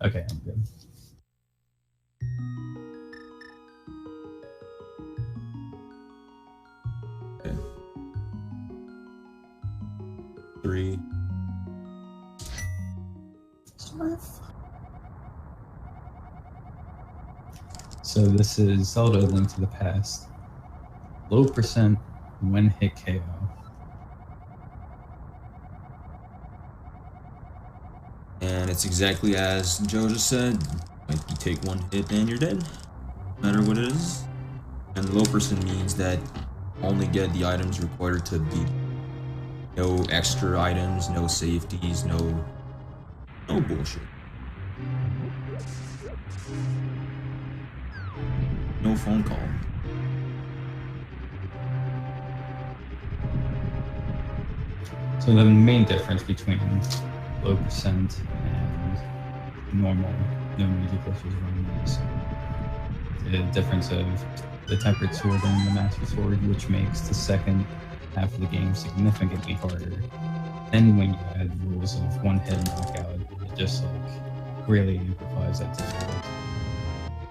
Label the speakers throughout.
Speaker 1: Okay, I'm good.
Speaker 2: Okay. 3.
Speaker 1: So this is Zelda: Link to the Past. Low percent when hit KO.
Speaker 2: And it's exactly as Joe just said. Like, you take one hit and you're dead, no matter what it is. And low percent means that only get the items required to beat. No extra items, no safeties, no bullshit. No phone call.
Speaker 1: So the main difference between low percent and normal no music versus run is the difference of the tempered sword and the master sword, which makes the second half of the game significantly harder. Then when you add rules of one hit knockout, it just like really amplifies that difficulty.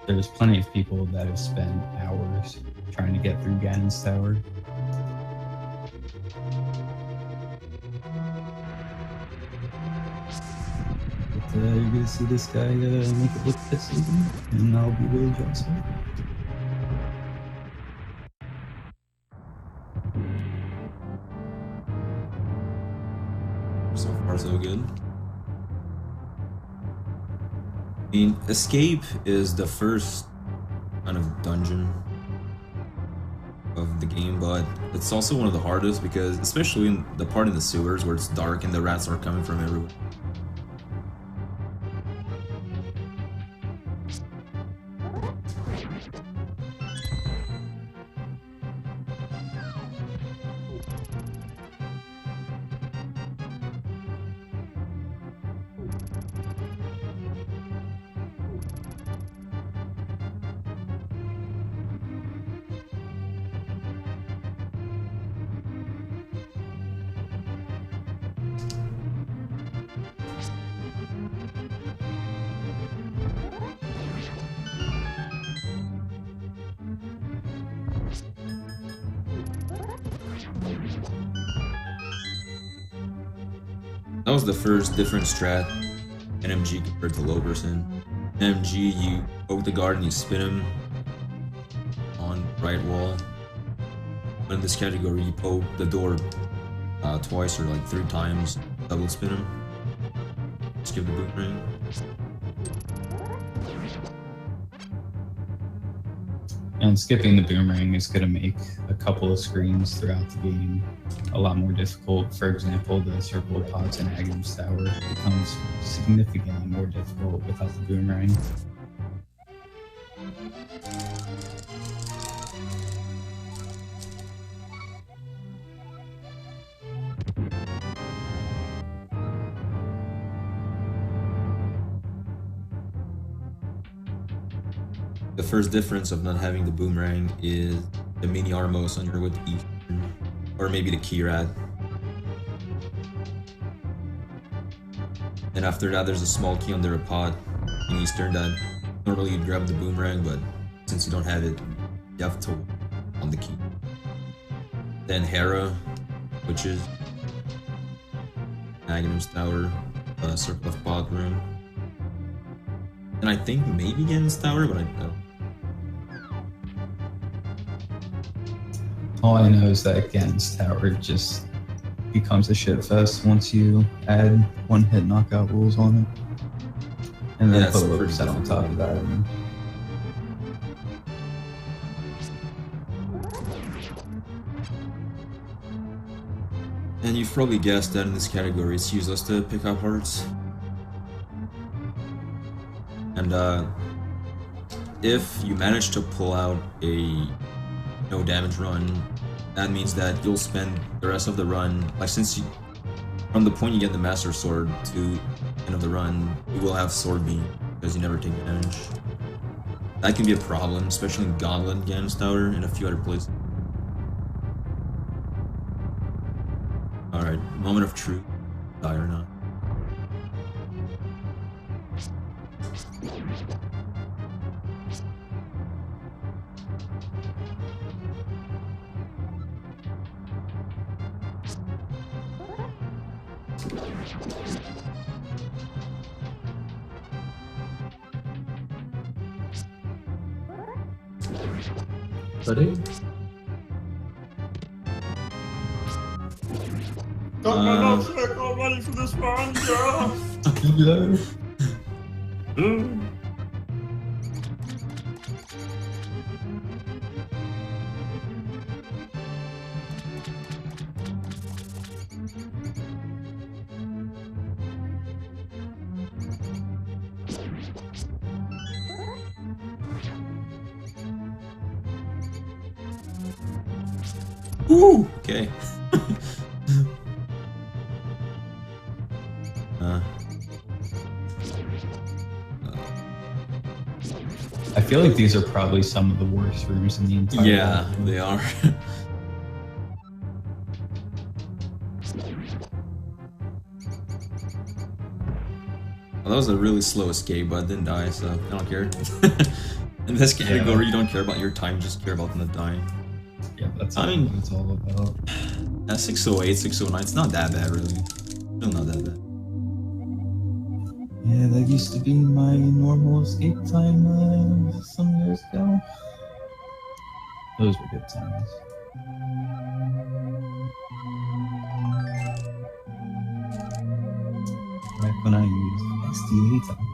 Speaker 1: There's plenty of people that have spent hours trying to get through Ganon's Tower. But you're gonna see this guy make it look this easy, and I'll be really jealous of it.
Speaker 2: So far, so good. I mean, escape is the first kind of dungeon of the game, but it's also one of the hardest because, especially in the part in the sewers where it's dark and the rats are coming from everywhere. That was the first different strat NMG compared to low percent. NMG, you poke the guard and you spin him on right wall. But in this category, you poke the door twice or like 3 times, double spin him. Skip the boomerang.
Speaker 1: And skipping the boomerang is going to make a couple of screens throughout the game a lot more difficult. For example, the circle of pots in Agham's Tower becomes significantly more difficult without the boomerang.
Speaker 2: The first difference of not having the boomerang is the mini Armos under with the or maybe the Keyrat. And after that, there's a small key under a pot in Eastern that normally you'd grab the boomerang, but since you don't have it, you have to on the key. Then Hera, which is Aghanim's Tower, Circle of Pot room. And I think maybe Ganon's Tower, but I don't.
Speaker 1: All I know is that Ganon's Tower just becomes a shit fest once you add one hit knockout rules on it. And then put a low percent on top of that.
Speaker 2: And you've probably guessed that in this category it's useless to pick up hearts. And if you manage to pull out a no damage run, that means that you'll spend the rest of the run, like since you, from the point you get the Master Sword to the end of the run, you will have Sword Beam because you never take damage. That can be a problem, especially in Gauntlet, Ganon's Tower, and a few other places. Alright, moment of truth. Die or not.
Speaker 3: Buddy?
Speaker 4: Got my milkshake all ready for this one, yeah.
Speaker 1: Hello.
Speaker 2: Ooh, okay.
Speaker 1: I feel like these are probably some of the worst rooms in the entire
Speaker 2: Yeah,
Speaker 1: level.
Speaker 2: they are. Well, that was a really slow escape, but I didn't die, so I don't care. In this category, you don't care about your time, just care about not dying.
Speaker 1: Yeah, that's
Speaker 2: I mean-
Speaker 1: what it's all about.
Speaker 2: At 608, 609, it's not that bad, really. Still not that bad.
Speaker 1: Yeah, that used to be my normal escape time some years ago. Those were good times. Back when I used SDA time.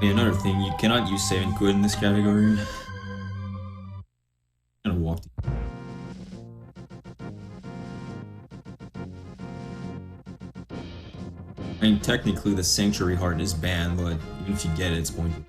Speaker 2: Hey, another thing, you cannot use saving code in this category. I'm gonna walk. I mean, technically the Sanctuary Heart is banned, but even if you get it, it's pointless.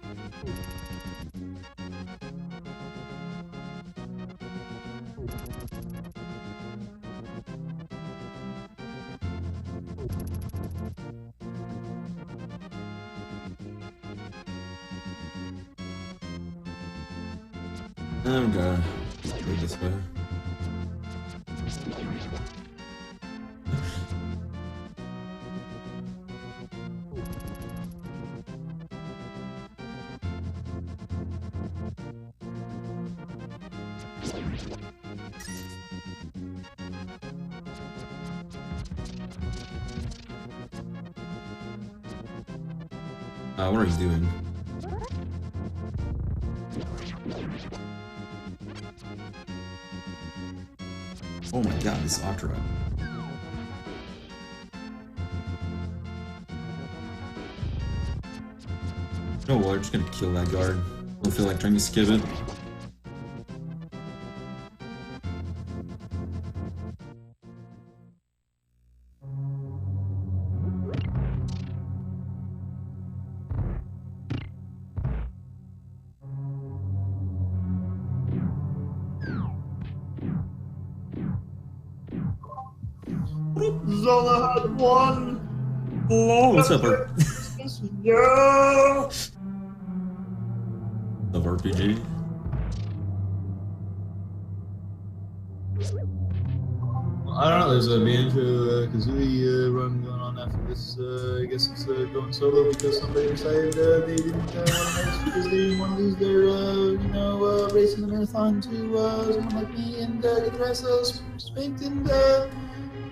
Speaker 2: I'm gonna go this way. What are you doing? Oh my god, this opera. No, we're just gonna kill that guard. I don't feel like trying to skip it.
Speaker 4: Zelda had won.
Speaker 2: Oh, what's up,
Speaker 4: Yeah.
Speaker 2: of RPG?
Speaker 3: I don't know, there's a Banjo Kazooie run going on after this. I guess it's going solo because somebody decided they didn't want to race because they didn't want to lose their, race in the marathon to someone like me and get their ass spanked and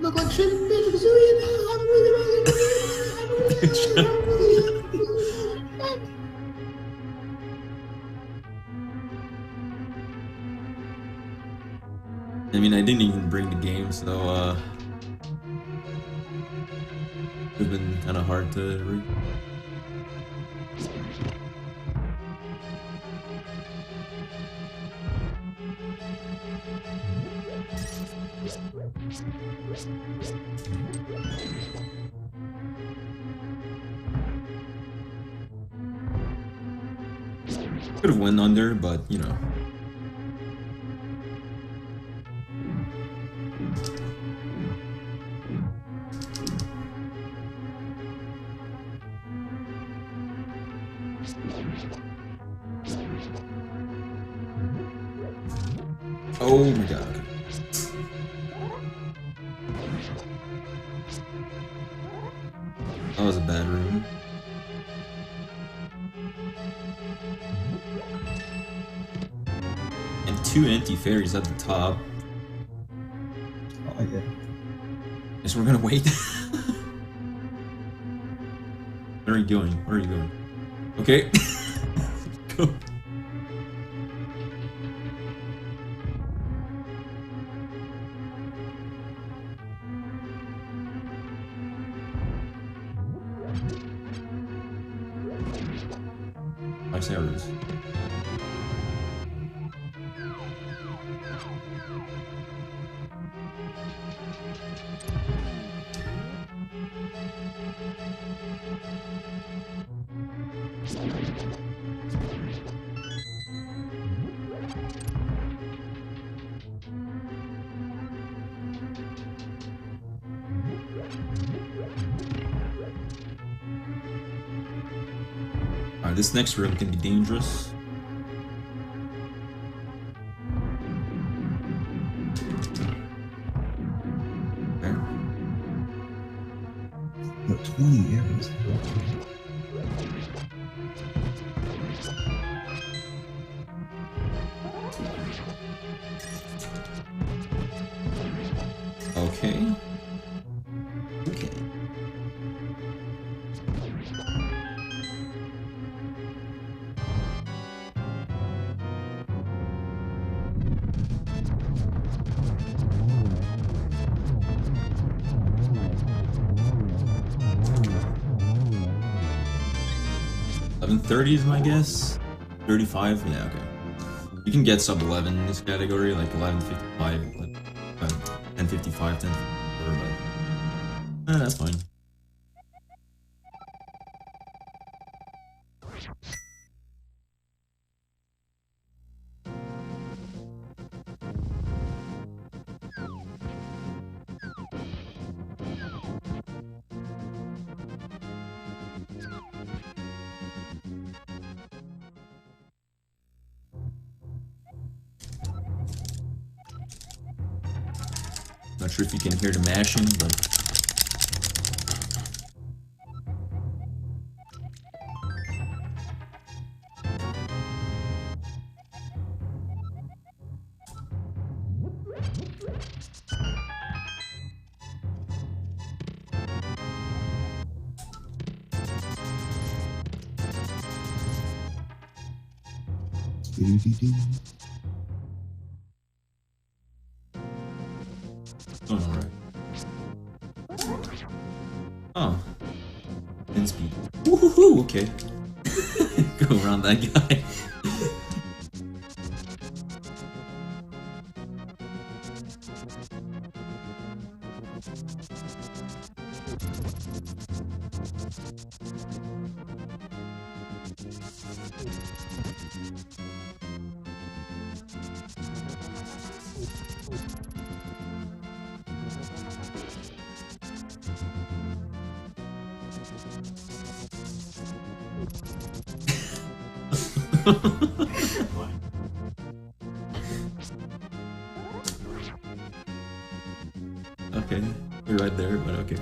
Speaker 3: look like shit in Banjo Kazooie and have a really
Speaker 2: I mean, I didn't even bring the game, so it's been kind of hard to read. Could have went under, but you know. Oh my god. That was a bad room. And 2 empty fairies at the top.
Speaker 3: Oh yeah.
Speaker 2: Guess we're gonna wait. Where are you going? Where are you going? Okay. Go. Nice arrows. Alright, this next room can be dangerous. There.
Speaker 3: Got 20 arrows.
Speaker 2: Okay. Okay. $11.30 is my guess. 35, yeah, okay. You can get sub 11 in this category, like 11.55, like 10.55, 10.54, but that's fine. Not sure if you can hear the mashing, but oh, alright. Oh. In speed. Woohoo! Okay. Go around that guy. Okay, you're right there, but okay.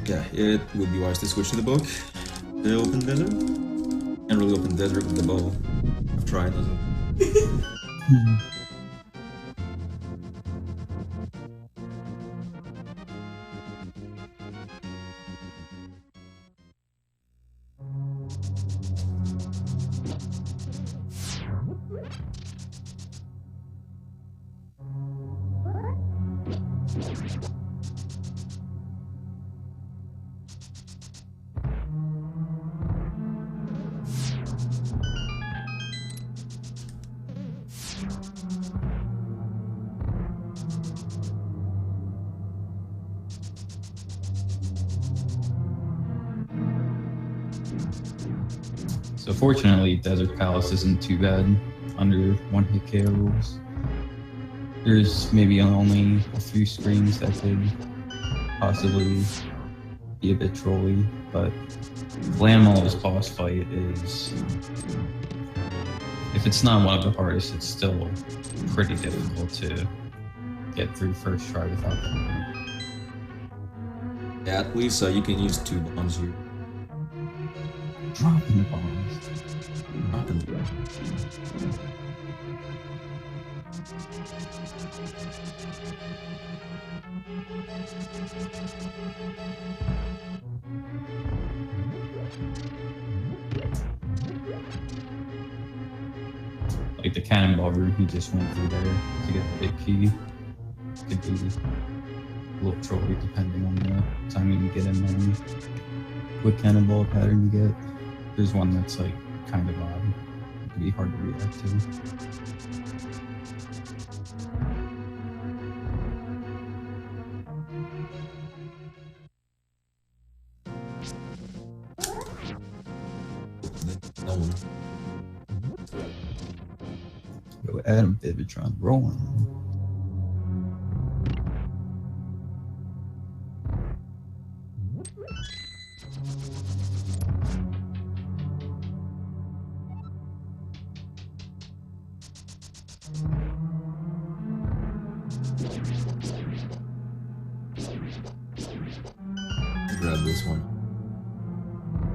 Speaker 2: Yeah, it would be wise to switch to the book. The open desert? Can't really open desert with the bow. I've tried, doesn't
Speaker 1: So fortunately, Desert Palace isn't too bad under one-hit KO rules. There's maybe only a few screens that could possibly be a bit trolly, but Landmall's boss fight is, if it's not one of the hardest, it's still pretty difficult to get through first try without that.
Speaker 2: Yeah, at least you can use 2 bombs here.
Speaker 1: Dropping the bombs.
Speaker 2: Dropping the bombs.
Speaker 1: Like the cannonball route he just went through there to get the big key could be a little trolly depending on the timing you get in there. What cannonball pattern you get. There's one that's like kind of odd. It could be hard to react to.
Speaker 2: No one.
Speaker 1: Yo, Adam Bibitron, Rollin.
Speaker 2: Grab this one.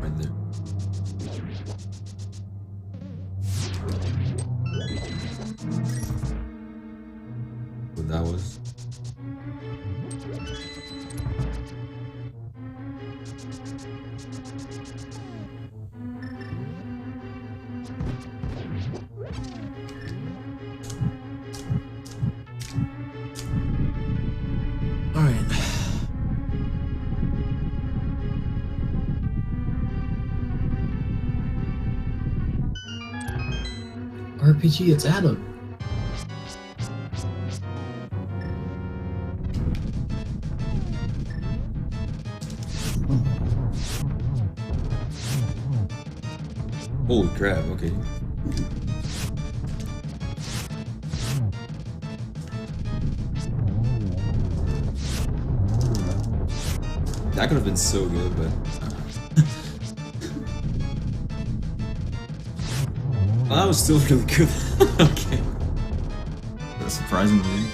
Speaker 2: Right there. What that was. Alright.
Speaker 3: RPG, it's Adam.
Speaker 2: Holy crap, okay. That could have been so good, but... Oh, that was still really good. Okay. That's surprisingly.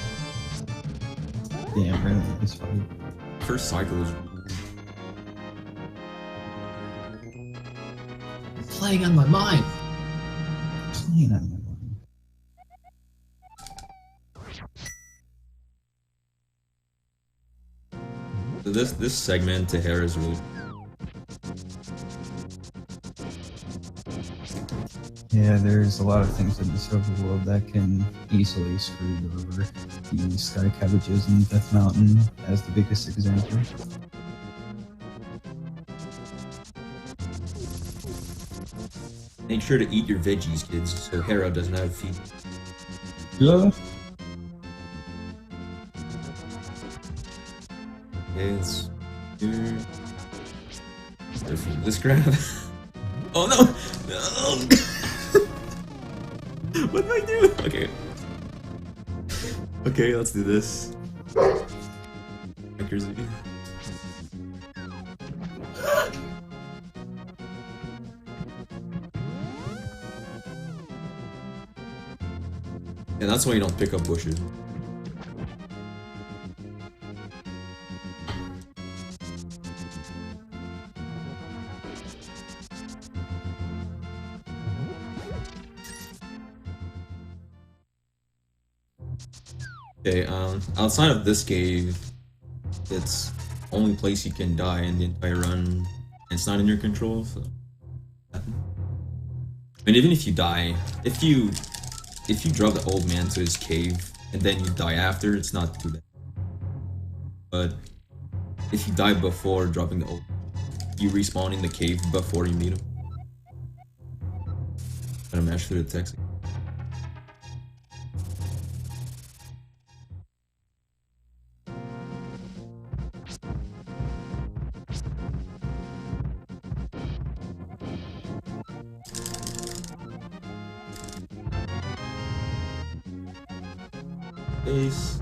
Speaker 1: Damn, really, this fight.
Speaker 2: First cycle was...
Speaker 3: Playing on my mind.
Speaker 1: Playing on my mind.
Speaker 2: So this segment to Hera is really...
Speaker 1: Yeah, there's a lot of things in this overworld that can easily screw you over. The sky cabbages in Death Mountain as the biggest example.
Speaker 2: Make sure to eat your veggies, kids, so Hera doesn't have feet.
Speaker 1: Yeah.
Speaker 2: Okay, let's do... This grab. Oh no! No! What did I do? Okay. Okay, let's do this. Accuracy. And that's why you don't pick up bushes. Okay, outside of this cave, it's only place you can die in the entire run, and it's not in your control, so... I mean, even if you die, if you drop the old man to his cave, and then you die after, it's not too bad. but if you die before dropping the ult, you respawn in the cave before you meet him. Gotta mash through the text. Ace.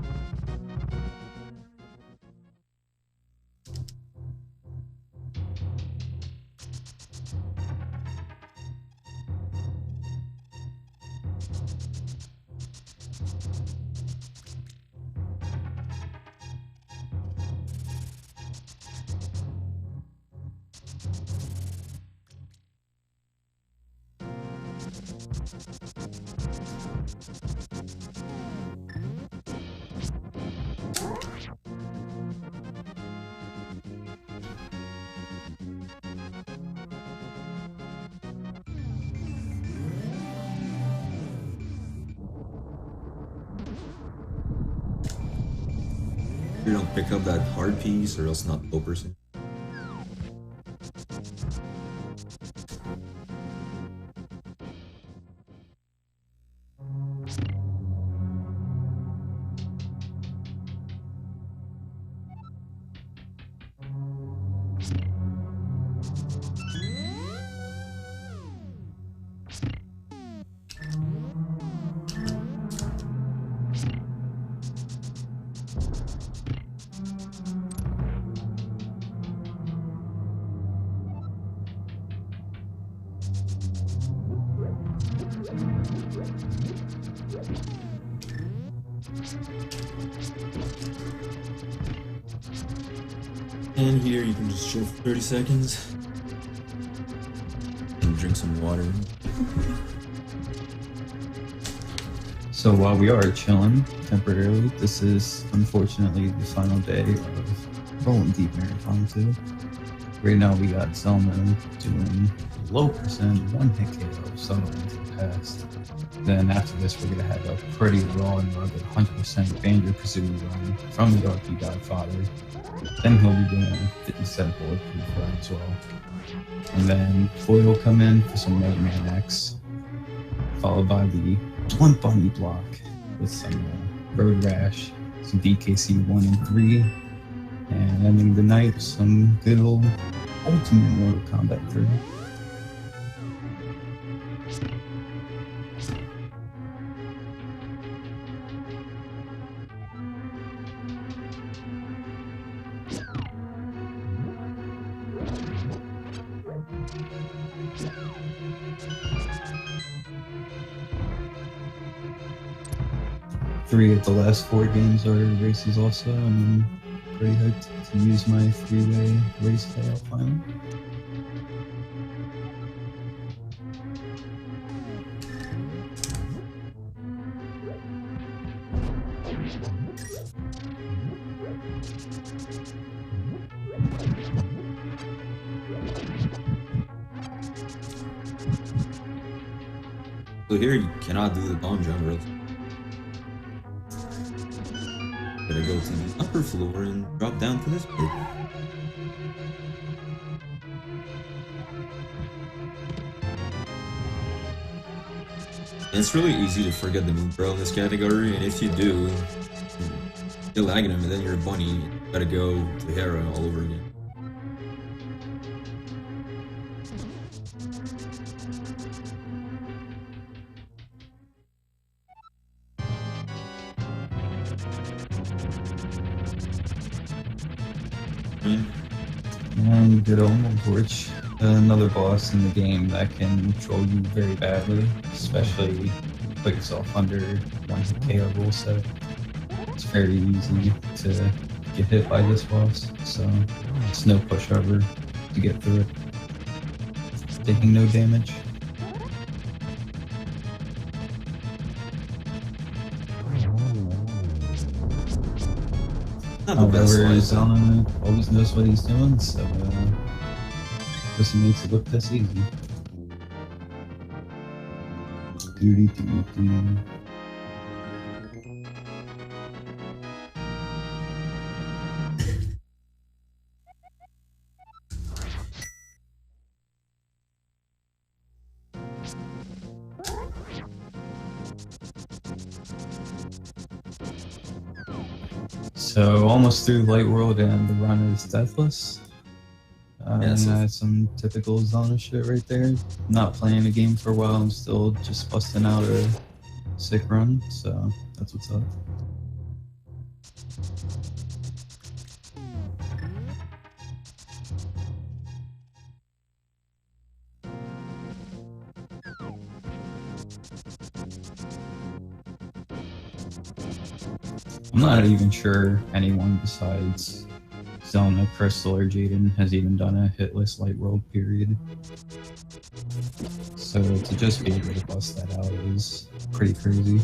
Speaker 2: You don't pick up that hard piece or else not low percent. And here you can just chill for 30 seconds and drink some water.
Speaker 1: So while we are chilling temporarily, this is unfortunately the final day of Rollin Deep Marathon 2. Right now we got Xelna doing low percent, one hit KO, somewhere into the past. Then after this we're gonna have a pretty raw and rugged 100% Banjo Kazooie run from the RP Godfather. Then he'll be doing a 57 bulletproof run as well. And then Floyd will come in for some Mega Man X, followed by the Blunt Bunny block with some Road Rash, some DKC 1 and 3, and ending the night with some good old Ultimate Mortal Kombat 3. Three of the last 4 games are races also, and I'm pretty hyped to use my 3-way race layout finally.
Speaker 2: So here you cannot do the bomb jump real. Gotta go to the upper floor and drop down to this pit. And it's really easy to forget the move pro in this category, and if you do, you're lagging him and then you're a bunny, you gotta go to Hera all over again.
Speaker 1: And good old Torch, another boss in the game that can troll you very badly, especially put yourself under one hit KO rule set. It's very easy to get hit by this boss, so it's no pushover to get through it, taking no damage. However, Zelda always knows what he's doing, so this makes it look this easy. Doo-dee-doo-doo. So almost through Light World and the run is deathless. That's some typical Zelda shit right there. Not playing the game for a while, I'm still just busting out a sick run, so that's what's up. I'm not even sure anyone besides Xelna, Crystal, or Jaden has even done a hitless Light World period. So to just be able to bust that out is pretty crazy.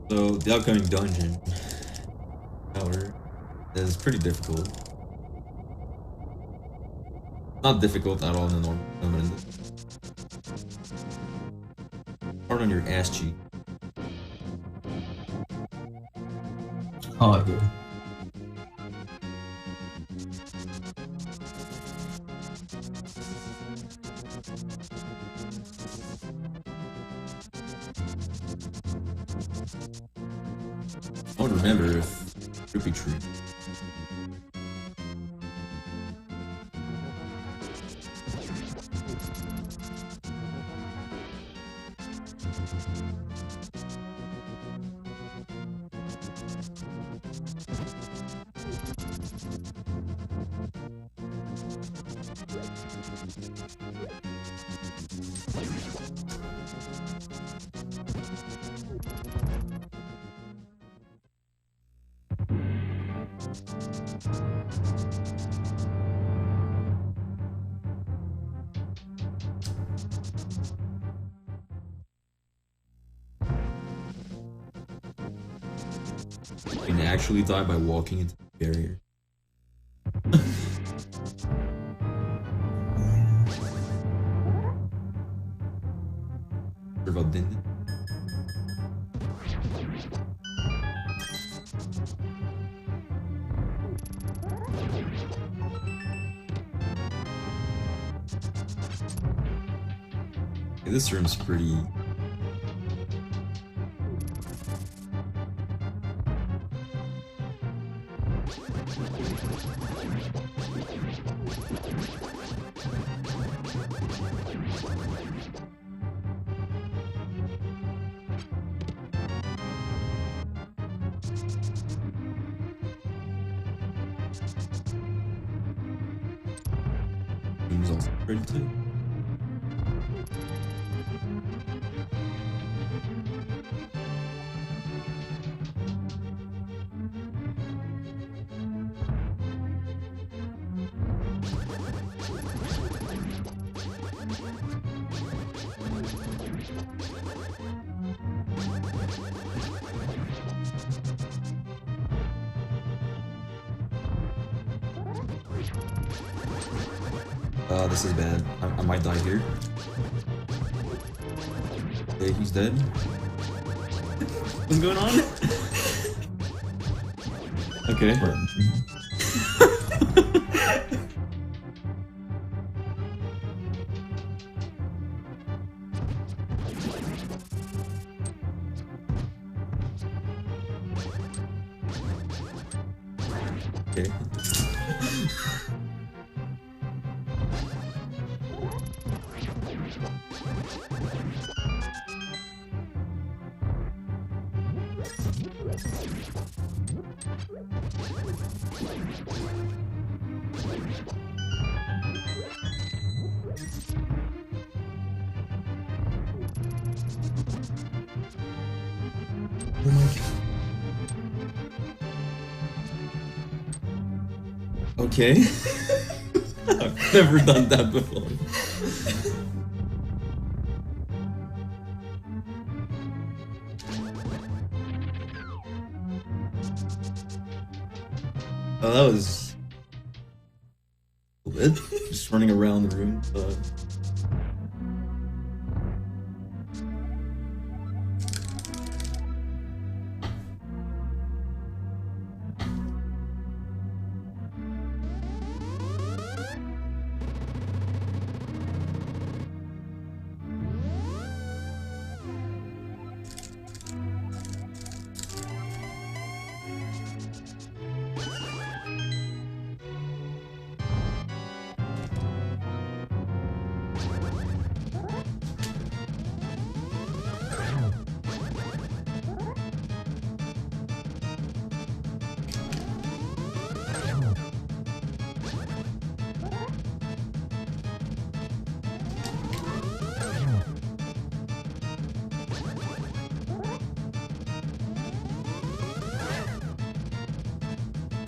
Speaker 2: So the upcoming dungeon, however, is pretty difficult. Not difficult at all in the normal tournament. Hard on your ass cheek.
Speaker 1: Oh, yeah.
Speaker 2: I would remember if Drippy Tree. You can actually die by walking into the barrier. About Dindin. Okay, this room's pretty. Room's also pretty too. This is bad. I might die here. Okay, he's dead. What's going on? Okay. Okay. Okay. I've never done that before. Oh, that was a little bit. Just running around the room.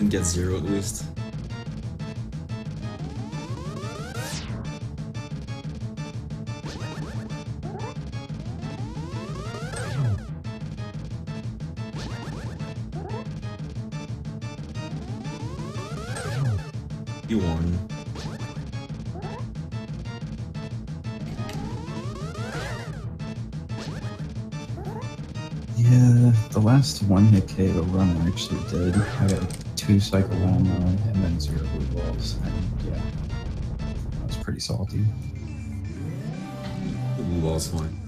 Speaker 2: And get 0 at least. You won.
Speaker 1: Yeah, the last one hit KO run I actually did. I got 2 cycle one and then 0 blue balls. And yeah, that was pretty salty.
Speaker 2: The blue ball's fine.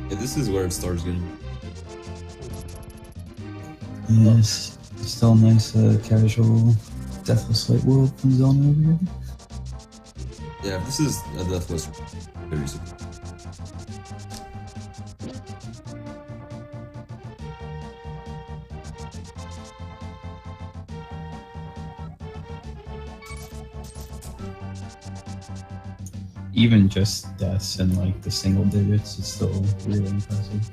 Speaker 2: Yeah, this is where it starts getting.
Speaker 1: Yes, still a nice casual Deathless Light world from Zelda over here.
Speaker 2: Yeah, this is a Deathless. Very simple.
Speaker 1: Even just deaths in like the single digits is still really impressive.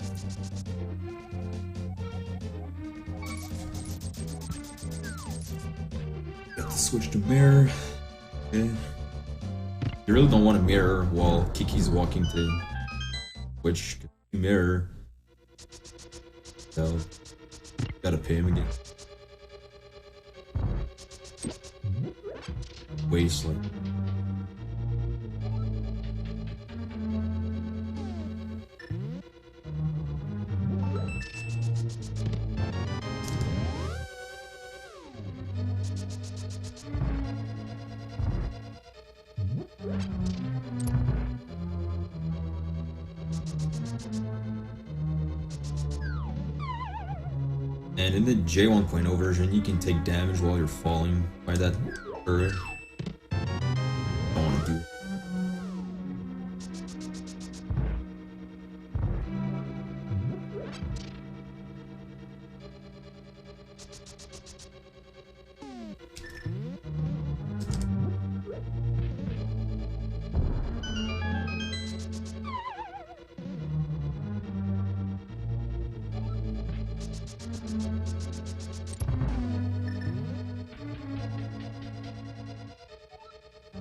Speaker 2: Got to switch to mirror. Okay. You really don't want to mirror while Kiki's walking to which mirror. So gotta pay him again. Wasteland. And in the J 1.0 version, you can take damage while you're falling by that turret. Don't want to do it.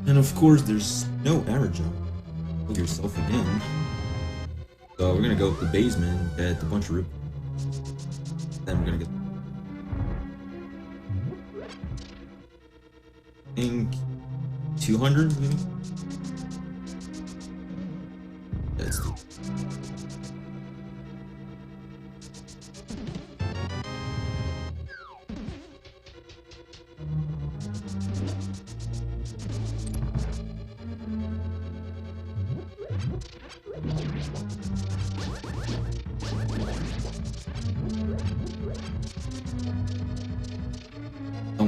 Speaker 2: And of course, there's no arrow jump. Look yourself again. So we're gonna go to the basement, get a bunch of root. Then we're gonna get. I think 200 maybe? Yeah, it's two.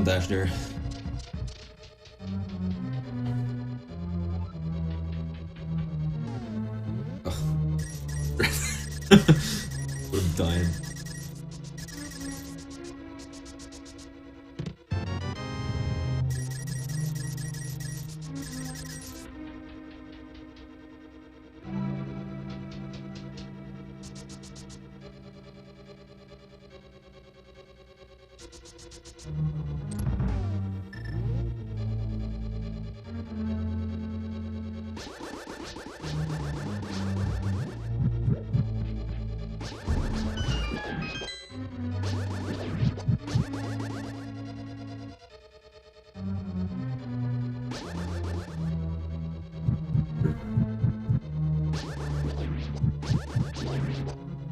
Speaker 2: dash there. Would have died.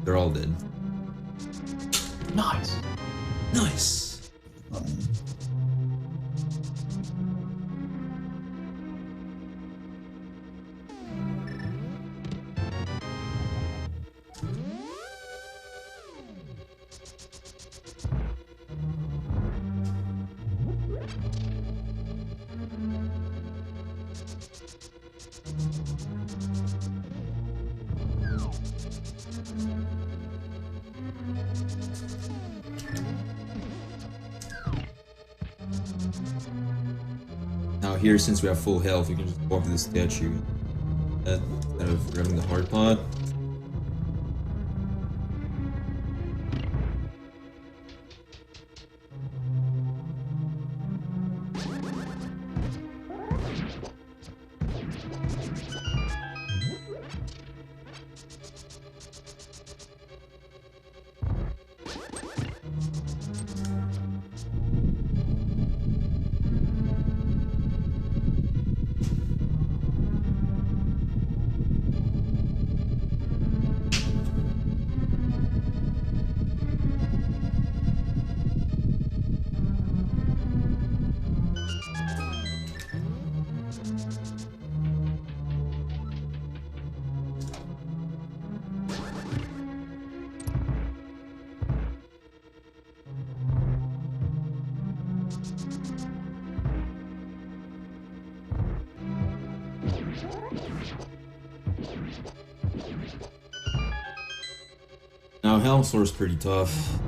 Speaker 2: They're all dead.
Speaker 3: Nice.
Speaker 2: Nice. Now here, since we have full health, we can just walk to the statue instead of grabbing the hard pot. Now Hellsour's pretty tough.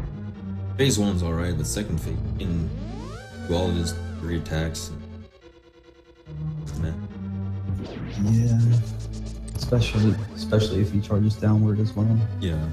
Speaker 2: Phase 1's alright, but second phase in do all of his 3 attacks. Man.
Speaker 5: Yeah. Especially if he charges downward as well.
Speaker 2: Yeah.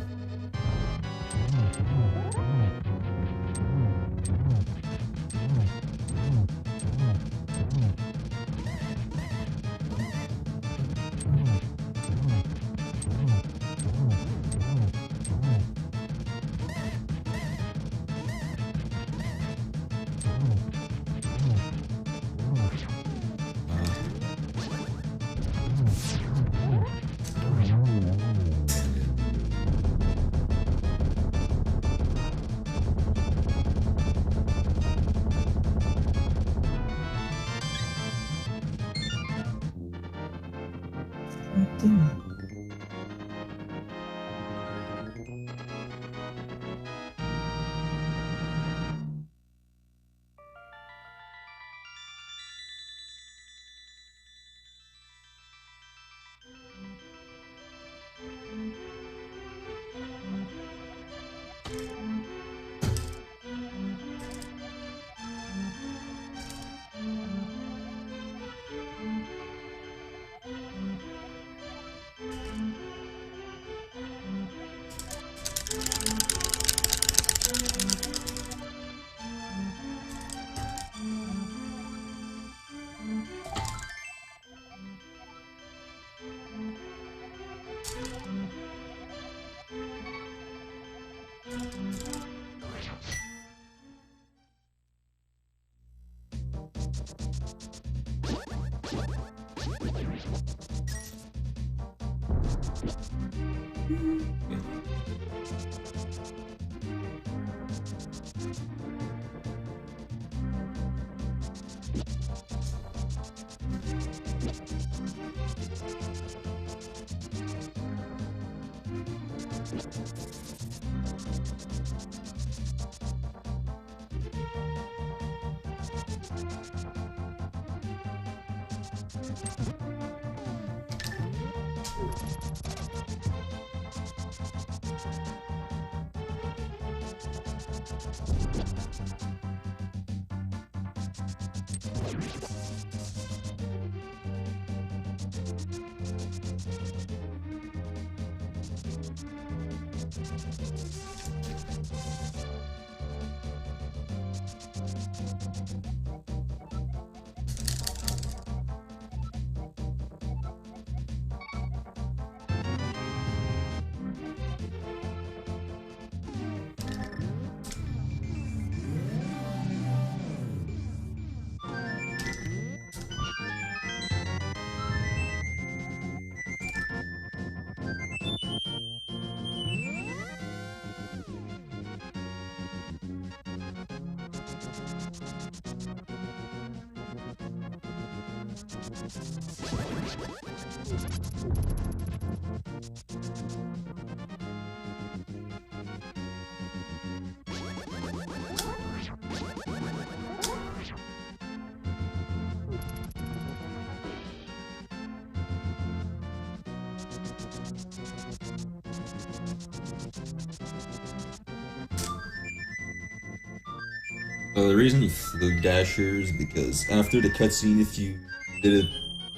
Speaker 2: So the reason you flew Dasher is because after the cutscene, if you did it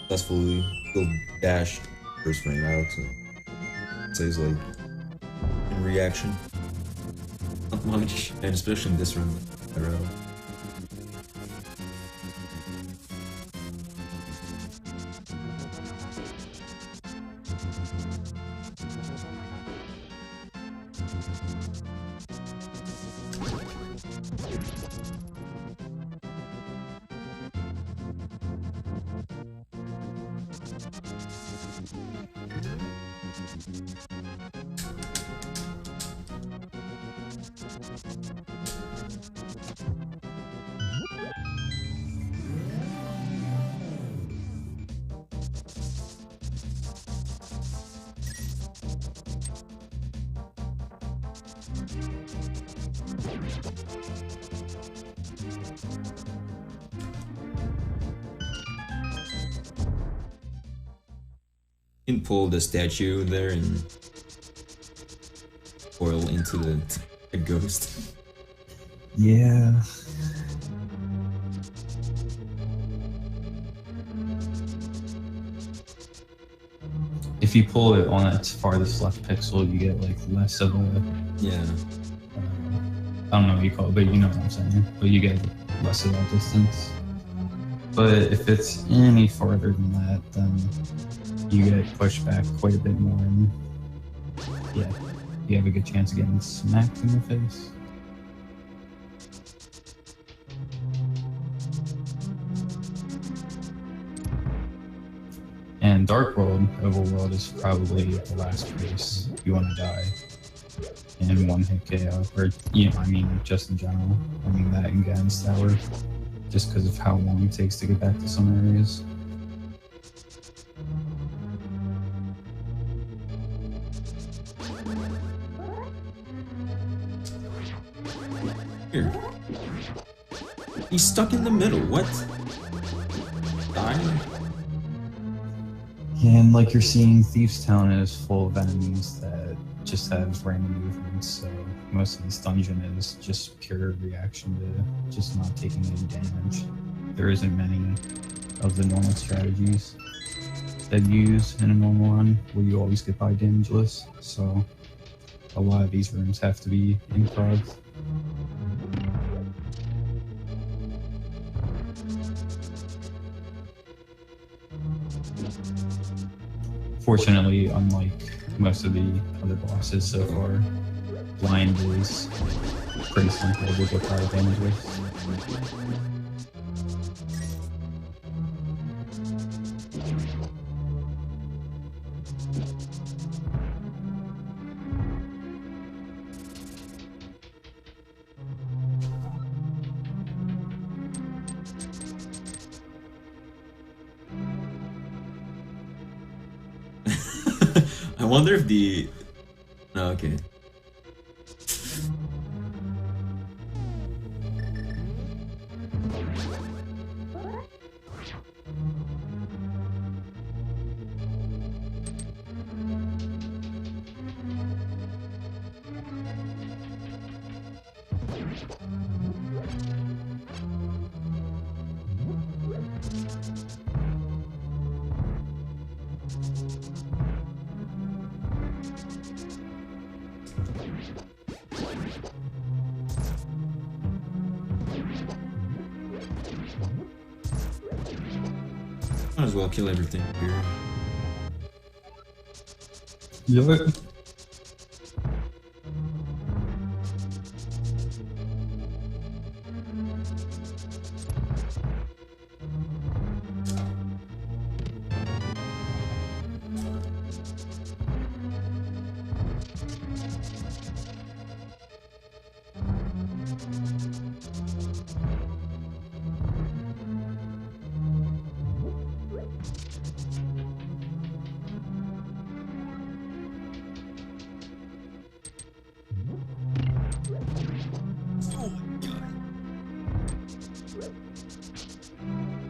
Speaker 2: successfully, you'll dash first frame out. So it says like in reaction, not much, and especially in this room. I don't know. You can pull the statue there and coil into the ghost.
Speaker 5: Yeah.
Speaker 1: If you pull it on its farthest left pixel, you get like less of a.
Speaker 2: Yeah.
Speaker 1: I don't know what you call it, but you know what I'm saying. But you get less of that distance. But if it's any farther than that, then you get pushed back quite a bit more, and yeah, you have a good chance of getting smacked in the face. And Dark World, Overworld is probably the last place you want to die in one hit KO, or I mean, just in general. I mean that in Gavin's Tower, just because of how long it takes to get back to some areas.
Speaker 2: Here. He's stuck in the middle. What? Die?
Speaker 1: Yeah, and like you're seeing, Thieves Town is full of enemies that just have random movements, so most of this dungeon is just pure reaction to just not taking any damage. There isn't many of the normal strategies that you use in a normal run where you always get by damageless, so a lot of these rooms have to be improv. Fortunately, unlike most of the other bosses so far, Blind is pretty simple to get by damage with.
Speaker 2: I wonder if the... Oh, okay. Might as well kill everything here.
Speaker 1: Yeah.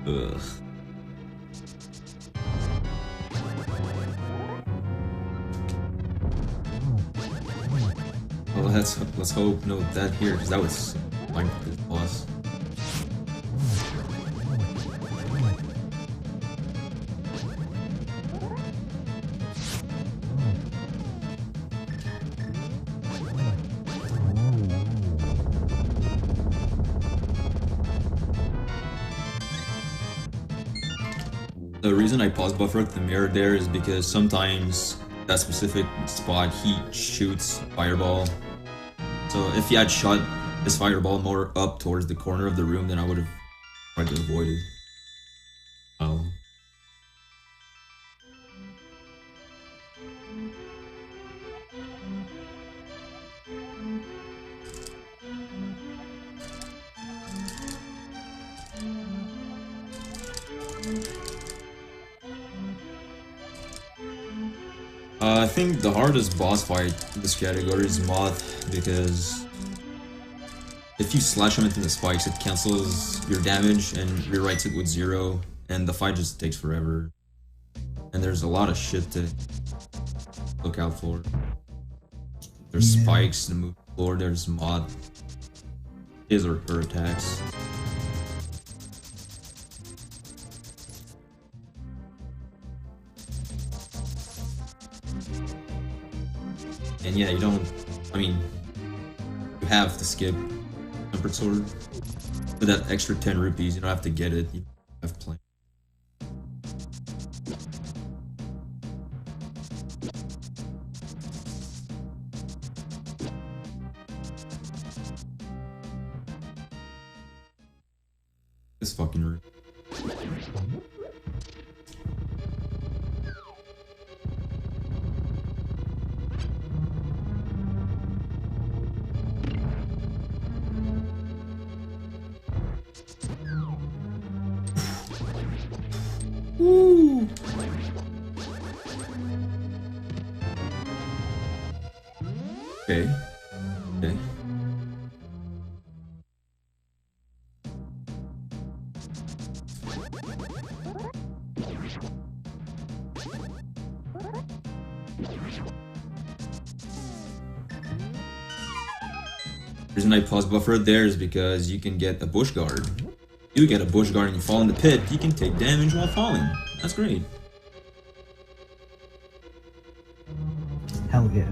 Speaker 2: Ugh. Well, let's hope no that here, because that was fine for this boss. The reason I pause buffer at the mirror there is because sometimes that specific spot he shoots fireball. So if he had shot this fireball more up towards the corner of the room, then I would have tried to avoid it. I think the hardest boss fight in this category is Moth, because if you slash him into the spikes, it cancels your damage and rewrites it with 0, and the fight just takes forever. And there's a lot of shit to look out for. There's spikes in the move floor, there's Moth, his or her attacks. And yeah, you don't, you have to skip Tempered Sword. For that extra 10 rupees, you don't have to get it, you have plenty. This fucking room. Woo! Okay. Okay. The reason I pause buffer there is because you can get a bush guard. You get a bush guard and you fall in the pit, you can take damage while falling. That's great.
Speaker 5: Hell yeah.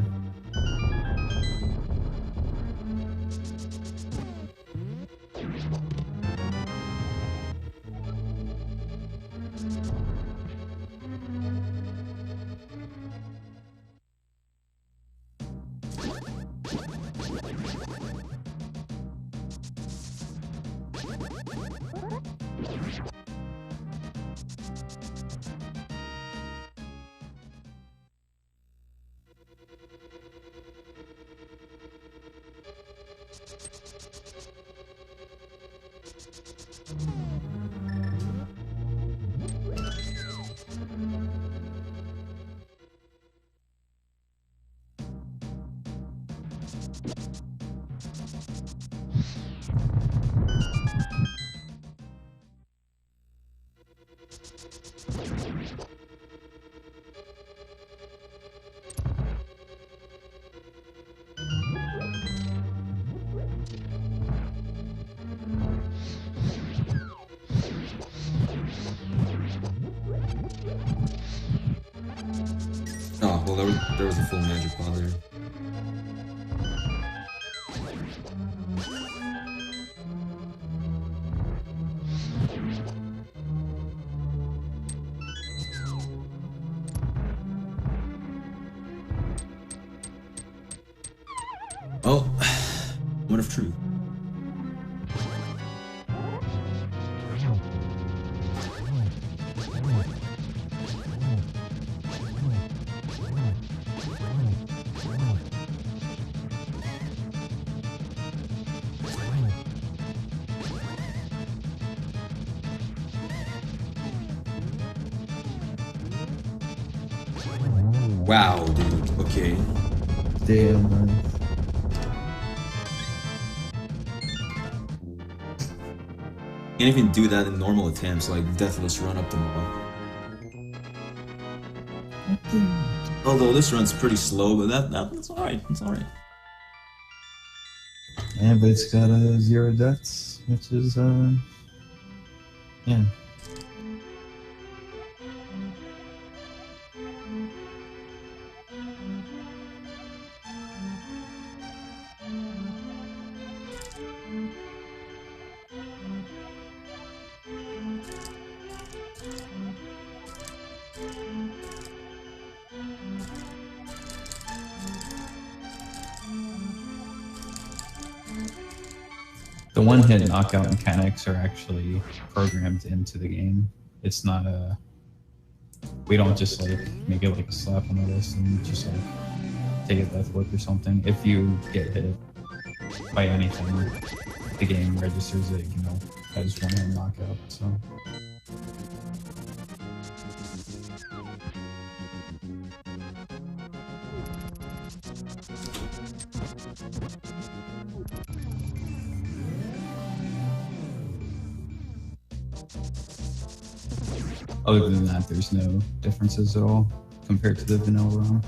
Speaker 2: Oh, well, there was a full magic pot there. Oh, what if true? Wow, dude. Okay.
Speaker 5: Damn, man.
Speaker 2: Can't even do that in normal attempts, like deathless run up the wall. Although this run's pretty slow, but that's alright. It's alright.
Speaker 5: Yeah, but it's got 0 deaths, which is, yeah.
Speaker 1: The one-hit knockout mechanics are actually programmed into the game. It's not a... We don't just like make it like a slap on the wrist and just like take a death whip or something. If you get hit by anything, the game registers it, you know, as one-hit knockout, so... Other than that, there's no differences at all compared to the vanilla ROM.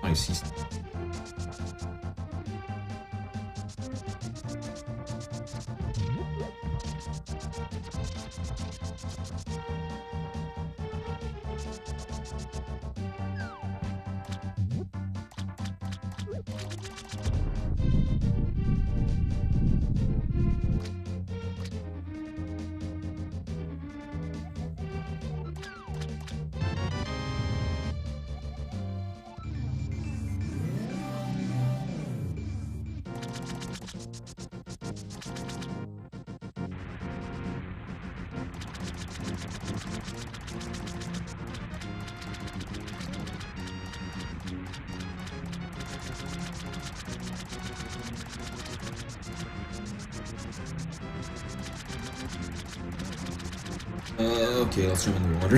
Speaker 2: I see. Okay, let's swim in the water.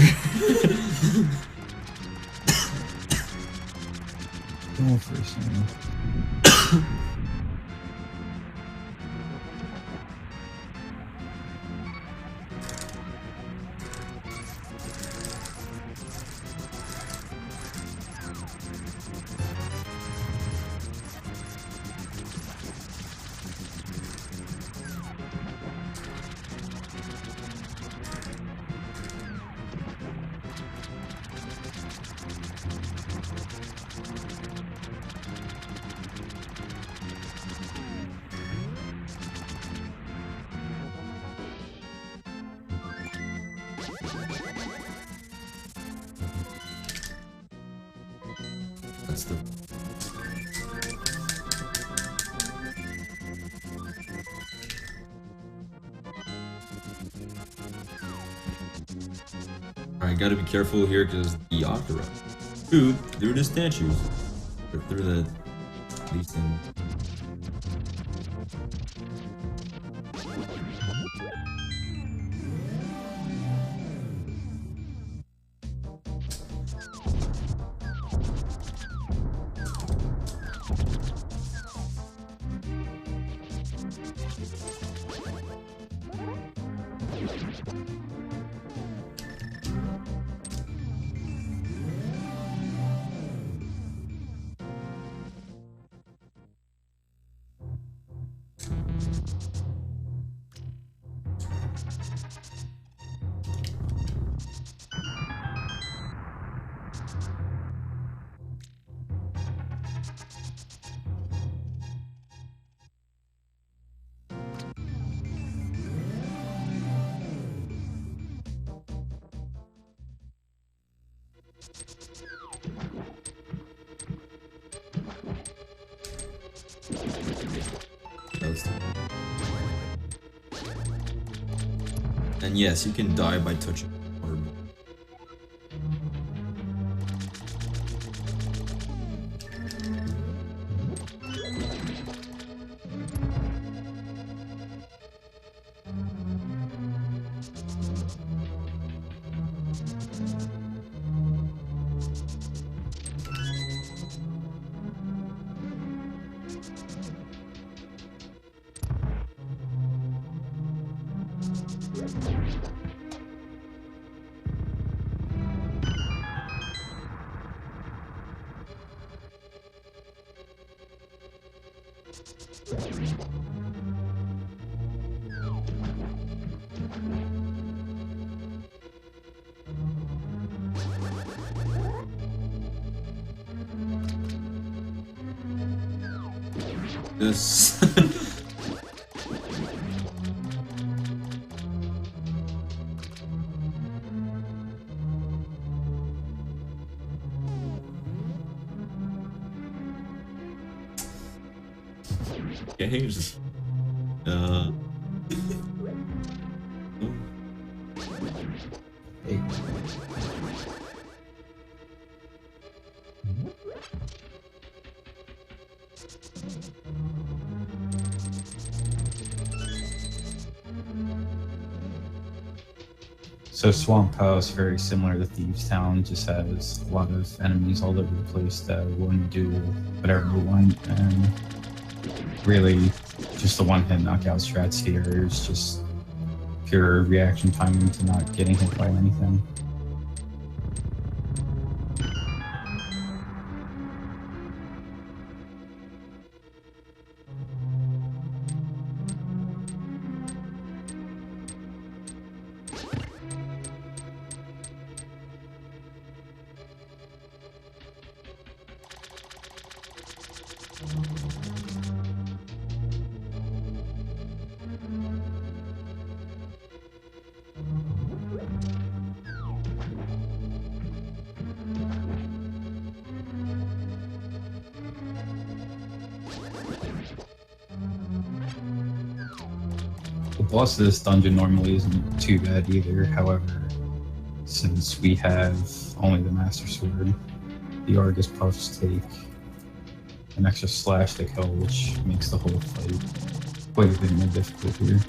Speaker 1: Go for a second.
Speaker 2: That's the... Alright, gotta be careful here because the Octorock. Dude, through the statues. Or through the... these things. And yes, you can die by touching water. This. Games.
Speaker 5: Hey.
Speaker 1: So Swamp House, very similar to Thieves Town, just has a lot of enemies all over the place that will do whatever you want, and really just the one-hit knockout strats here is just pure reaction timing to not getting hit by anything. The boss of this dungeon normally isn't too bad either, however, since we have only the Master Sword, the Argus Puffs take an extra slash to kill, which makes the whole fight quite a bit more difficult here.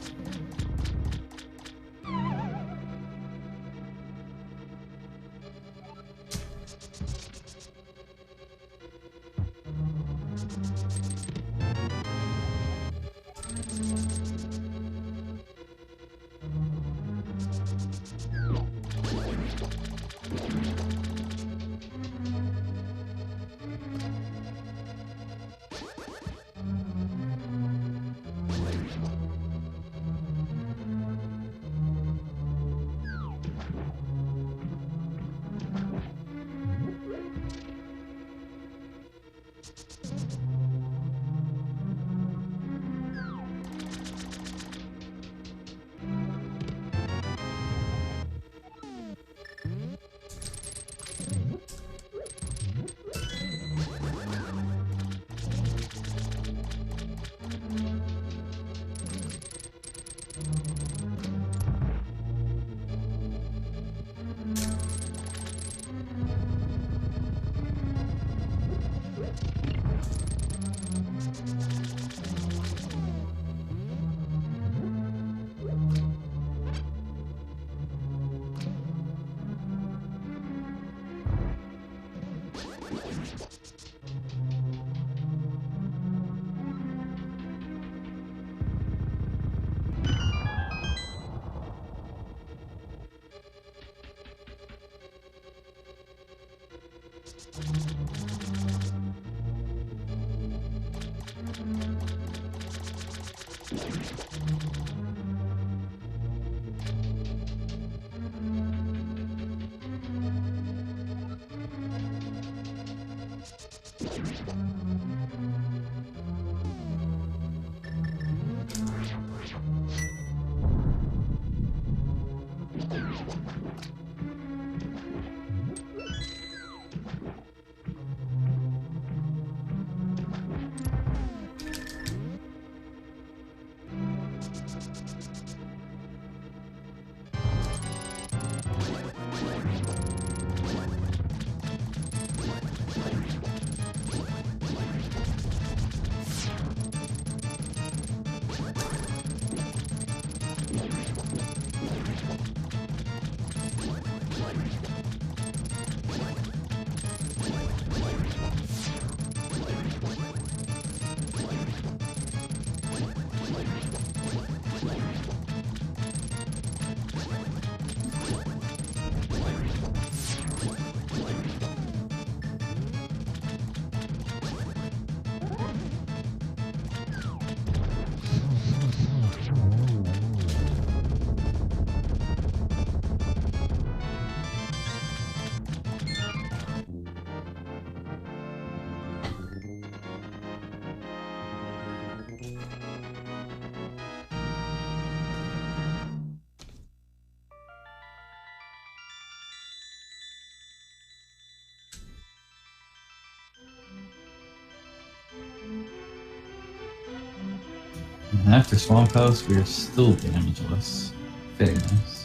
Speaker 1: And after Swamp House, we are still damageless. Very nice.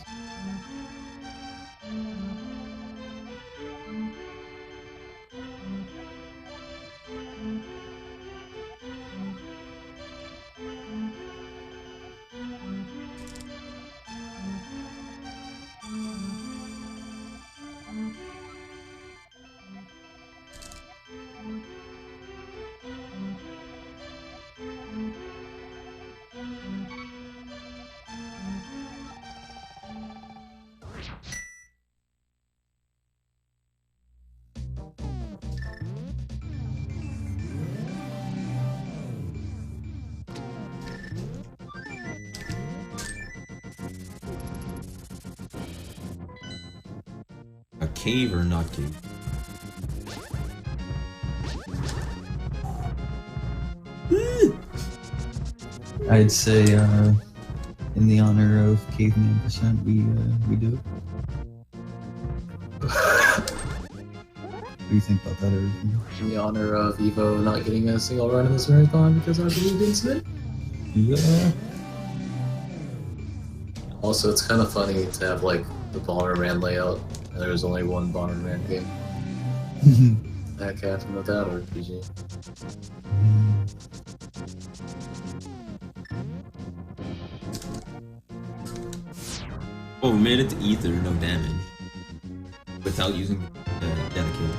Speaker 2: A cave or not cave?
Speaker 1: I'd say, in the honor of Caveman Percent, we do it. What do you think about that, everything?
Speaker 5: In the honor of Evo not getting a single run in this marathon because our blue didn't submit.
Speaker 1: Yeah.
Speaker 5: Also, it's kind of funny to have like the Bomberman layout, and there was only one Bomberman game. That happened with that RPG.
Speaker 2: Oh, we made it to Ether, no damage. Without using Dedicate.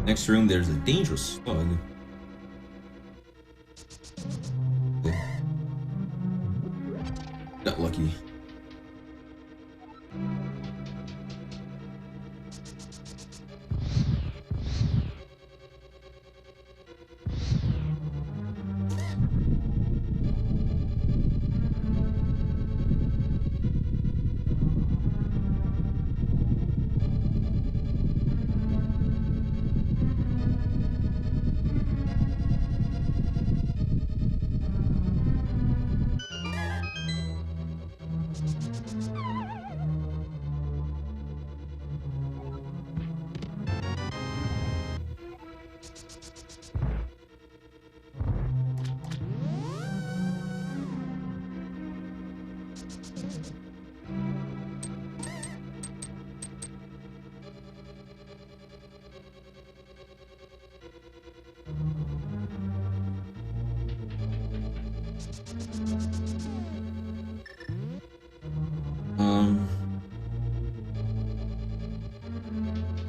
Speaker 2: Next room, there's a dangerous slug. Got lucky.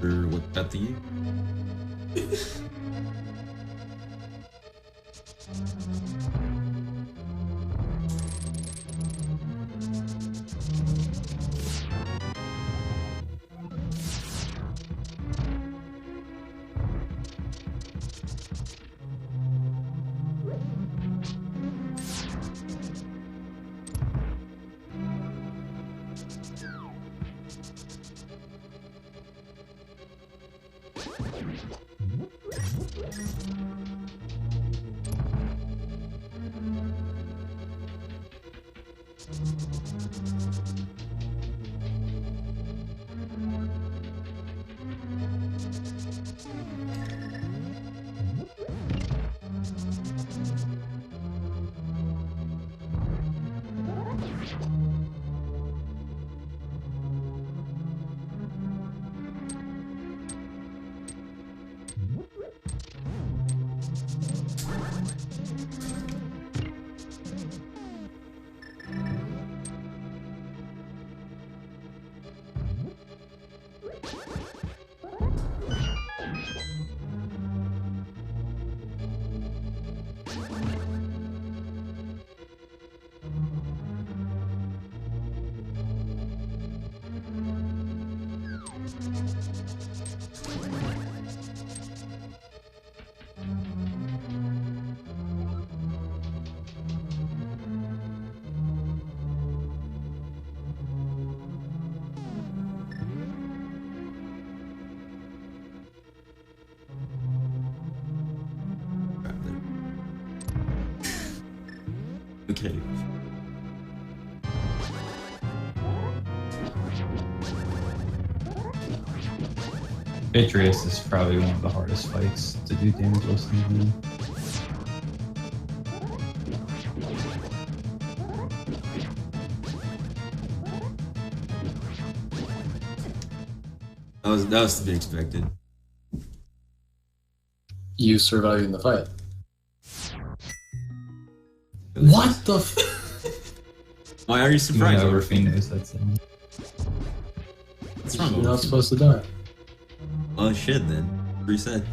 Speaker 2: What that to you? Okay.
Speaker 1: Patriots is probably one of the hardest fights to do damage listening in.
Speaker 2: That was to be expected.
Speaker 5: You surviving the fight. What the f-
Speaker 2: Why are you surprised?
Speaker 1: Overfiend knows that sound.
Speaker 2: What's wrong
Speaker 5: You're
Speaker 2: with
Speaker 5: not
Speaker 2: you?
Speaker 5: supposed to die.
Speaker 2: Oh shit then. Reset.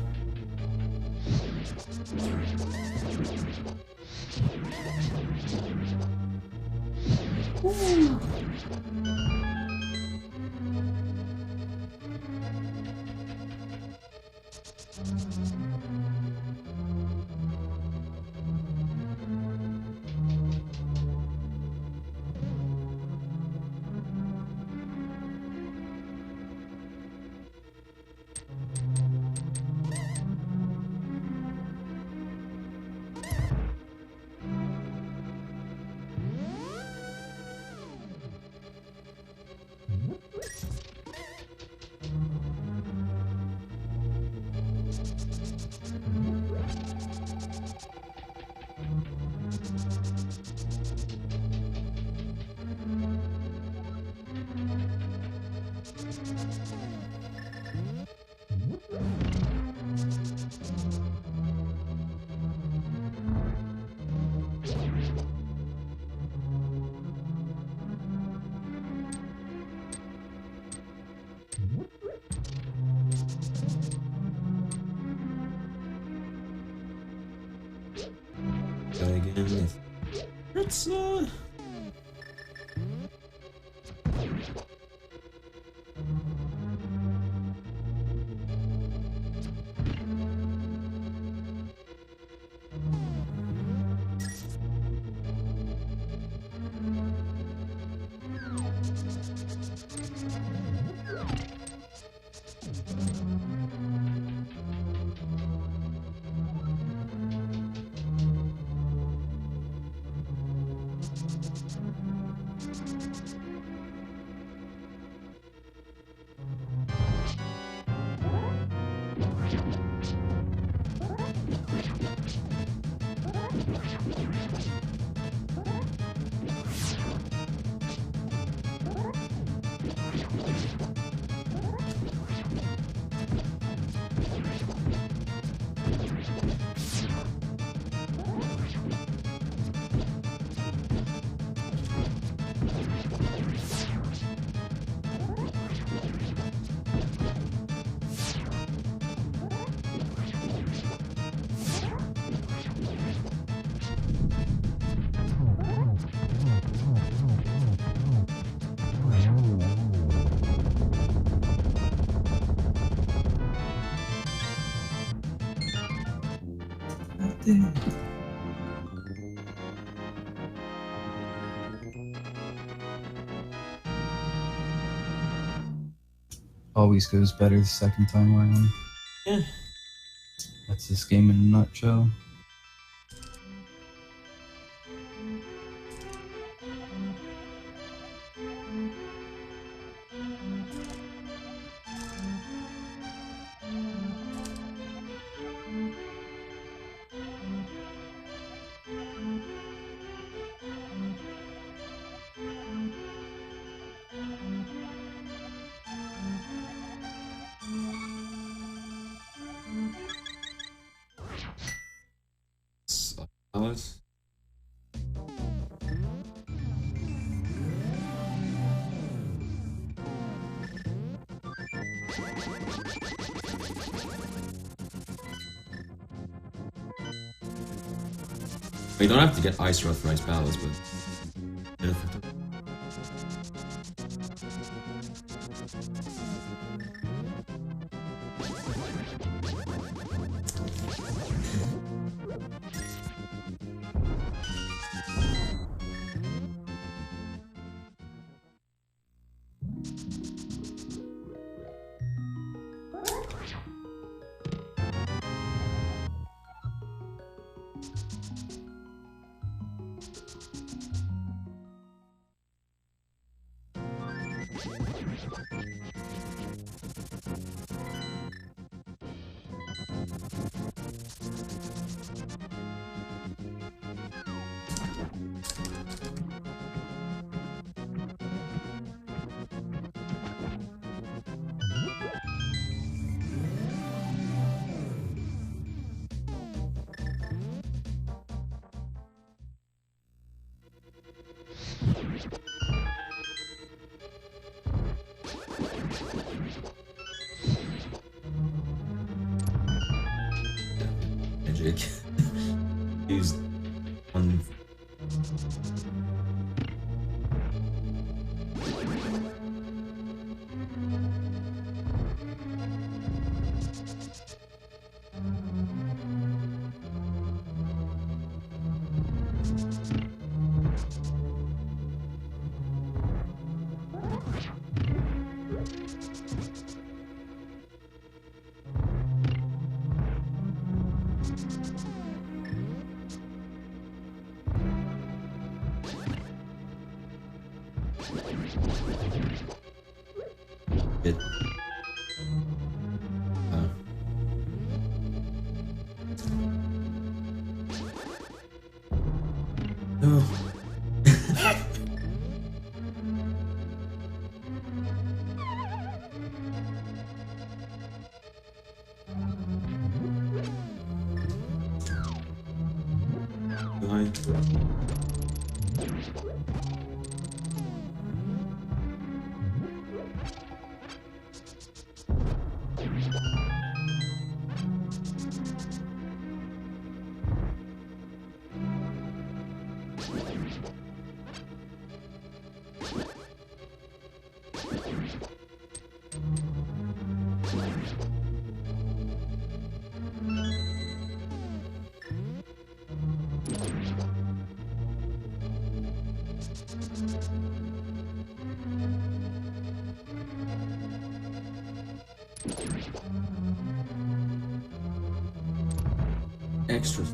Speaker 2: Again. Let's
Speaker 1: Always goes better the second time around.
Speaker 2: Yeah.
Speaker 1: That's this game in a nutshell.
Speaker 2: Palace. You don't have to get Ice Wrath for Ice Palace, but... Magic. Used on. It. No. Extra.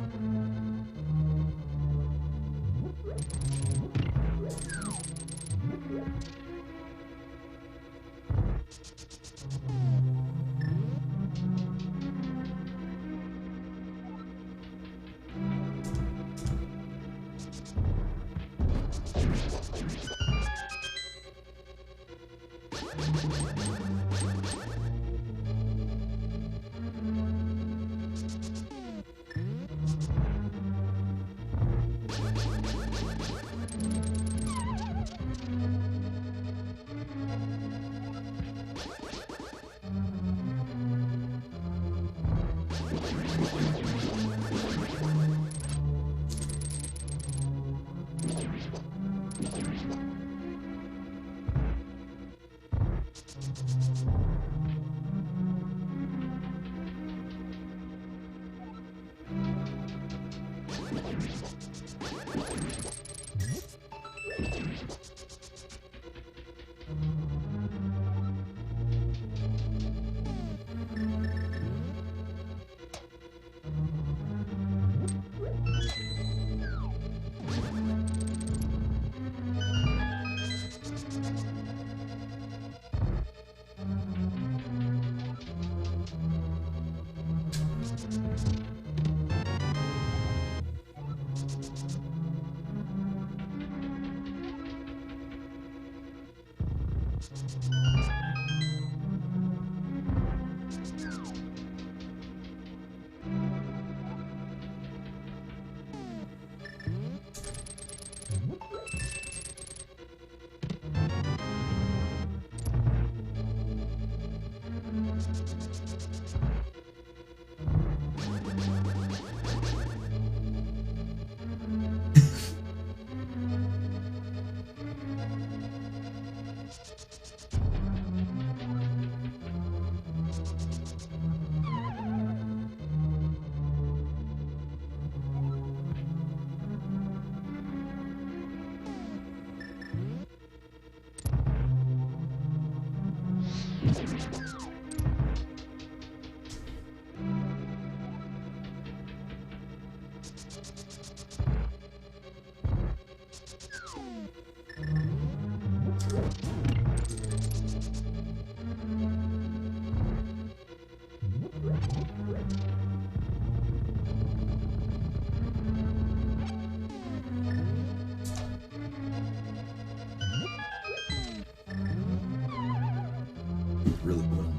Speaker 2: Really well.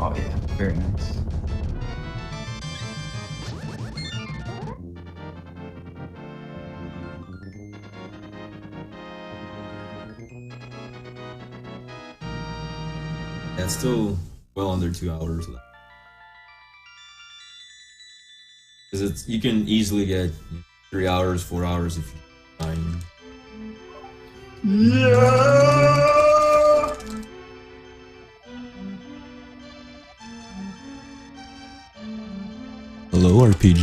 Speaker 1: Oh yeah, very nice.
Speaker 2: Yeah, it's still well under 2 hours left. Because it's, you can easily get 3 hours, 4 hours if you find.
Speaker 4: Yeah!
Speaker 2: Hello, RPG.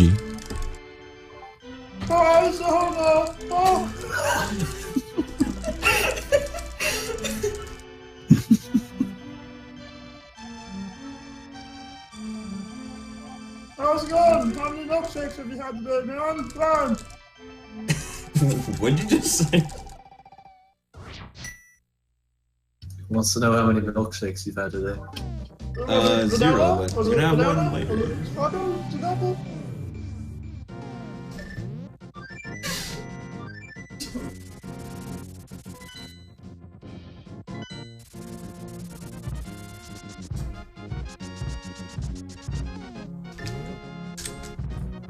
Speaker 4: Hi, Zelda! Oh! How's it going? How many milkshakes have you had today, man? Run!
Speaker 2: What did you just say?
Speaker 5: Wants to know how many milkshakes you've had today.
Speaker 2: Zero, but
Speaker 4: Was
Speaker 2: we're
Speaker 4: it
Speaker 2: gonna have
Speaker 4: banana?
Speaker 2: one later.
Speaker 4: Was it avocado? Was it apple?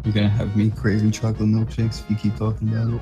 Speaker 1: You're gonna have me craving chocolate milkshakes if you keep talking about it.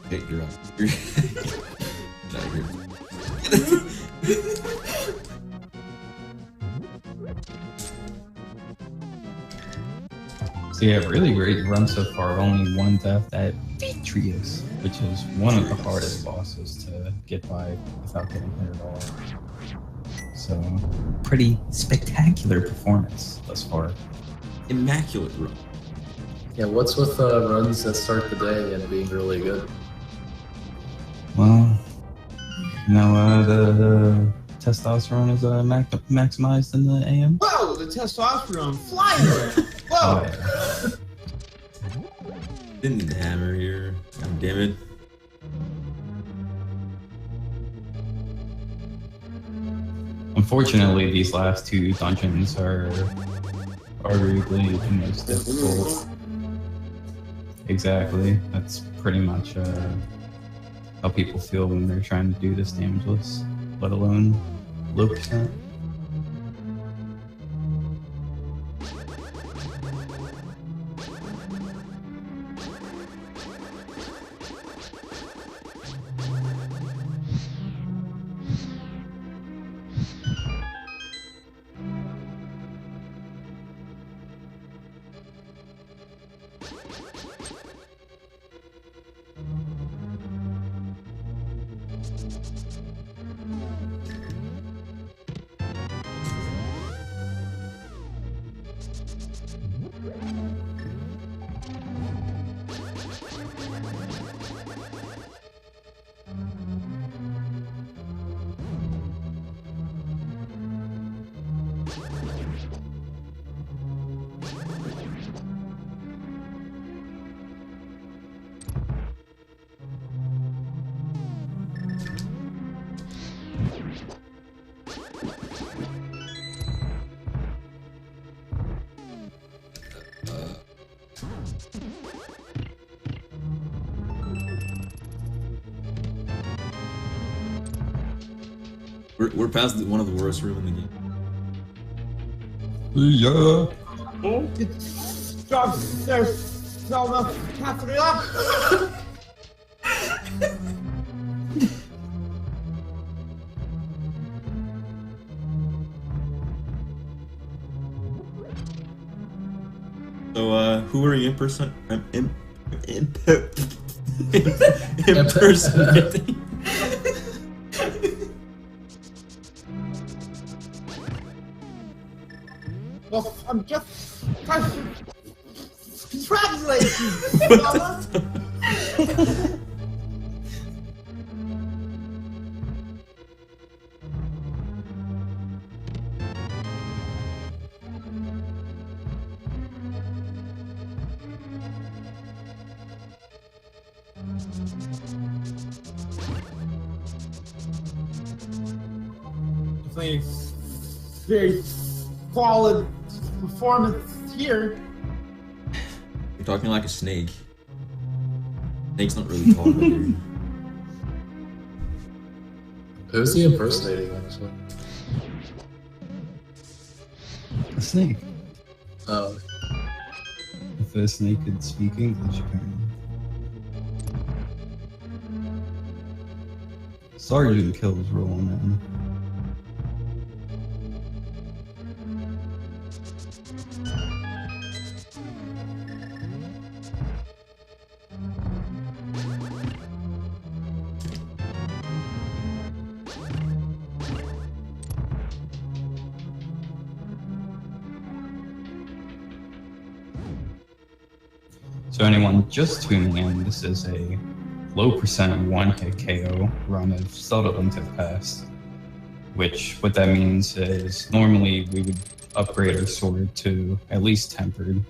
Speaker 2: Hey, you're up. Get out of here.
Speaker 1: So yeah, really great run so far. Only one death at Detrius, which is one of the hardest bosses to get by without getting hit at all. So pretty spectacular performance thus far.
Speaker 2: Immaculate run.
Speaker 5: Yeah, what's with runs that start the day and being really good?
Speaker 1: Well, you know, the testosterone is maximized in the AM.
Speaker 3: Whoa, the testosterone flying around. Whoa.
Speaker 1: Oh, yeah.
Speaker 2: Didn't need the hammer here. God damn it.
Speaker 1: Unfortunately, these last two dungeons are arguably the most difficult. Exactly. That's pretty much how people feel when they're trying to do this damageless, let alone low percent.
Speaker 2: We're past one of the worst room in the game.
Speaker 1: Yeah.
Speaker 4: Oh, it's just there's Zelda cafeteria.
Speaker 2: So, who are you impersonating?
Speaker 4: Well, I'm just congratulations, Zelda. Definitely very solid performance here.
Speaker 2: You're talking like a snake. Snake's not really tall, dude.
Speaker 5: Who's he impersonating, actually?
Speaker 1: A snake.
Speaker 5: Oh,
Speaker 1: If a snake could speak English, apparently. Sergeant kills Rollin. So anyone just tuning in, this is a low percent one-hit KO run of Zelda Link to the Past. Which, what that means is, normally we would upgrade our sword to at least tempered.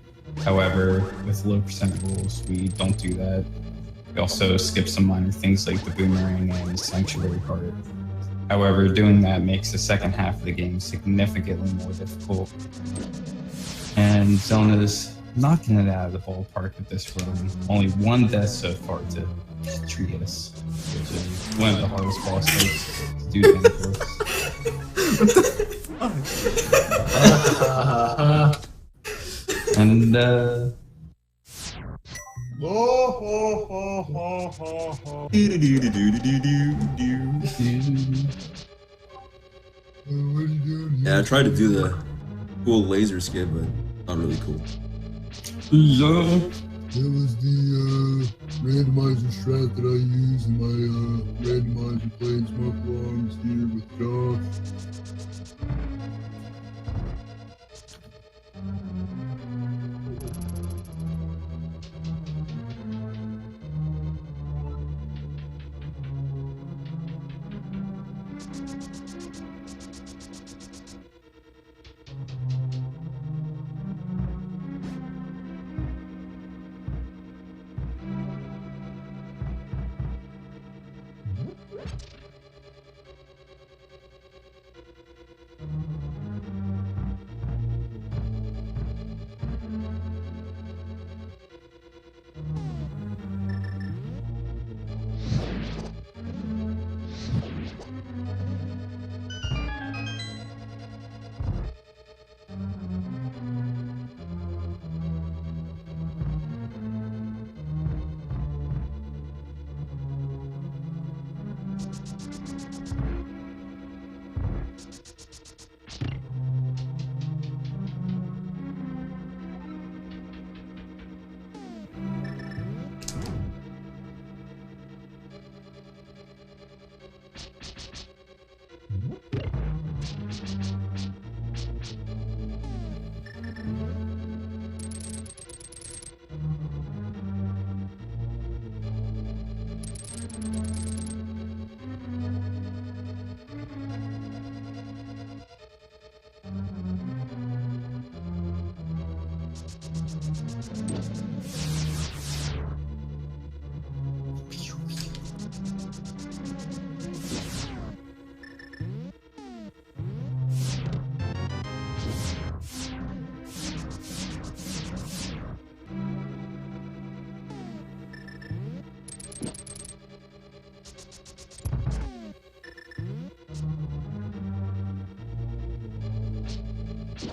Speaker 1: However, with low percent rules, we don't do that. We also skip some minor things like the boomerang and the sanctuary part. However, doing that makes the second half of the game significantly more difficult. And Xelna's knocking it out of the ballpark with this run. Only one death so far to Trias, which is one of the hardest boss fights to do the And
Speaker 2: Yeah, I tried to do the cool laser skip, but not really cool.
Speaker 1: yeah.
Speaker 3: That was the randomizer strat that I use in my randomizer playing smoke alarms here with Josh.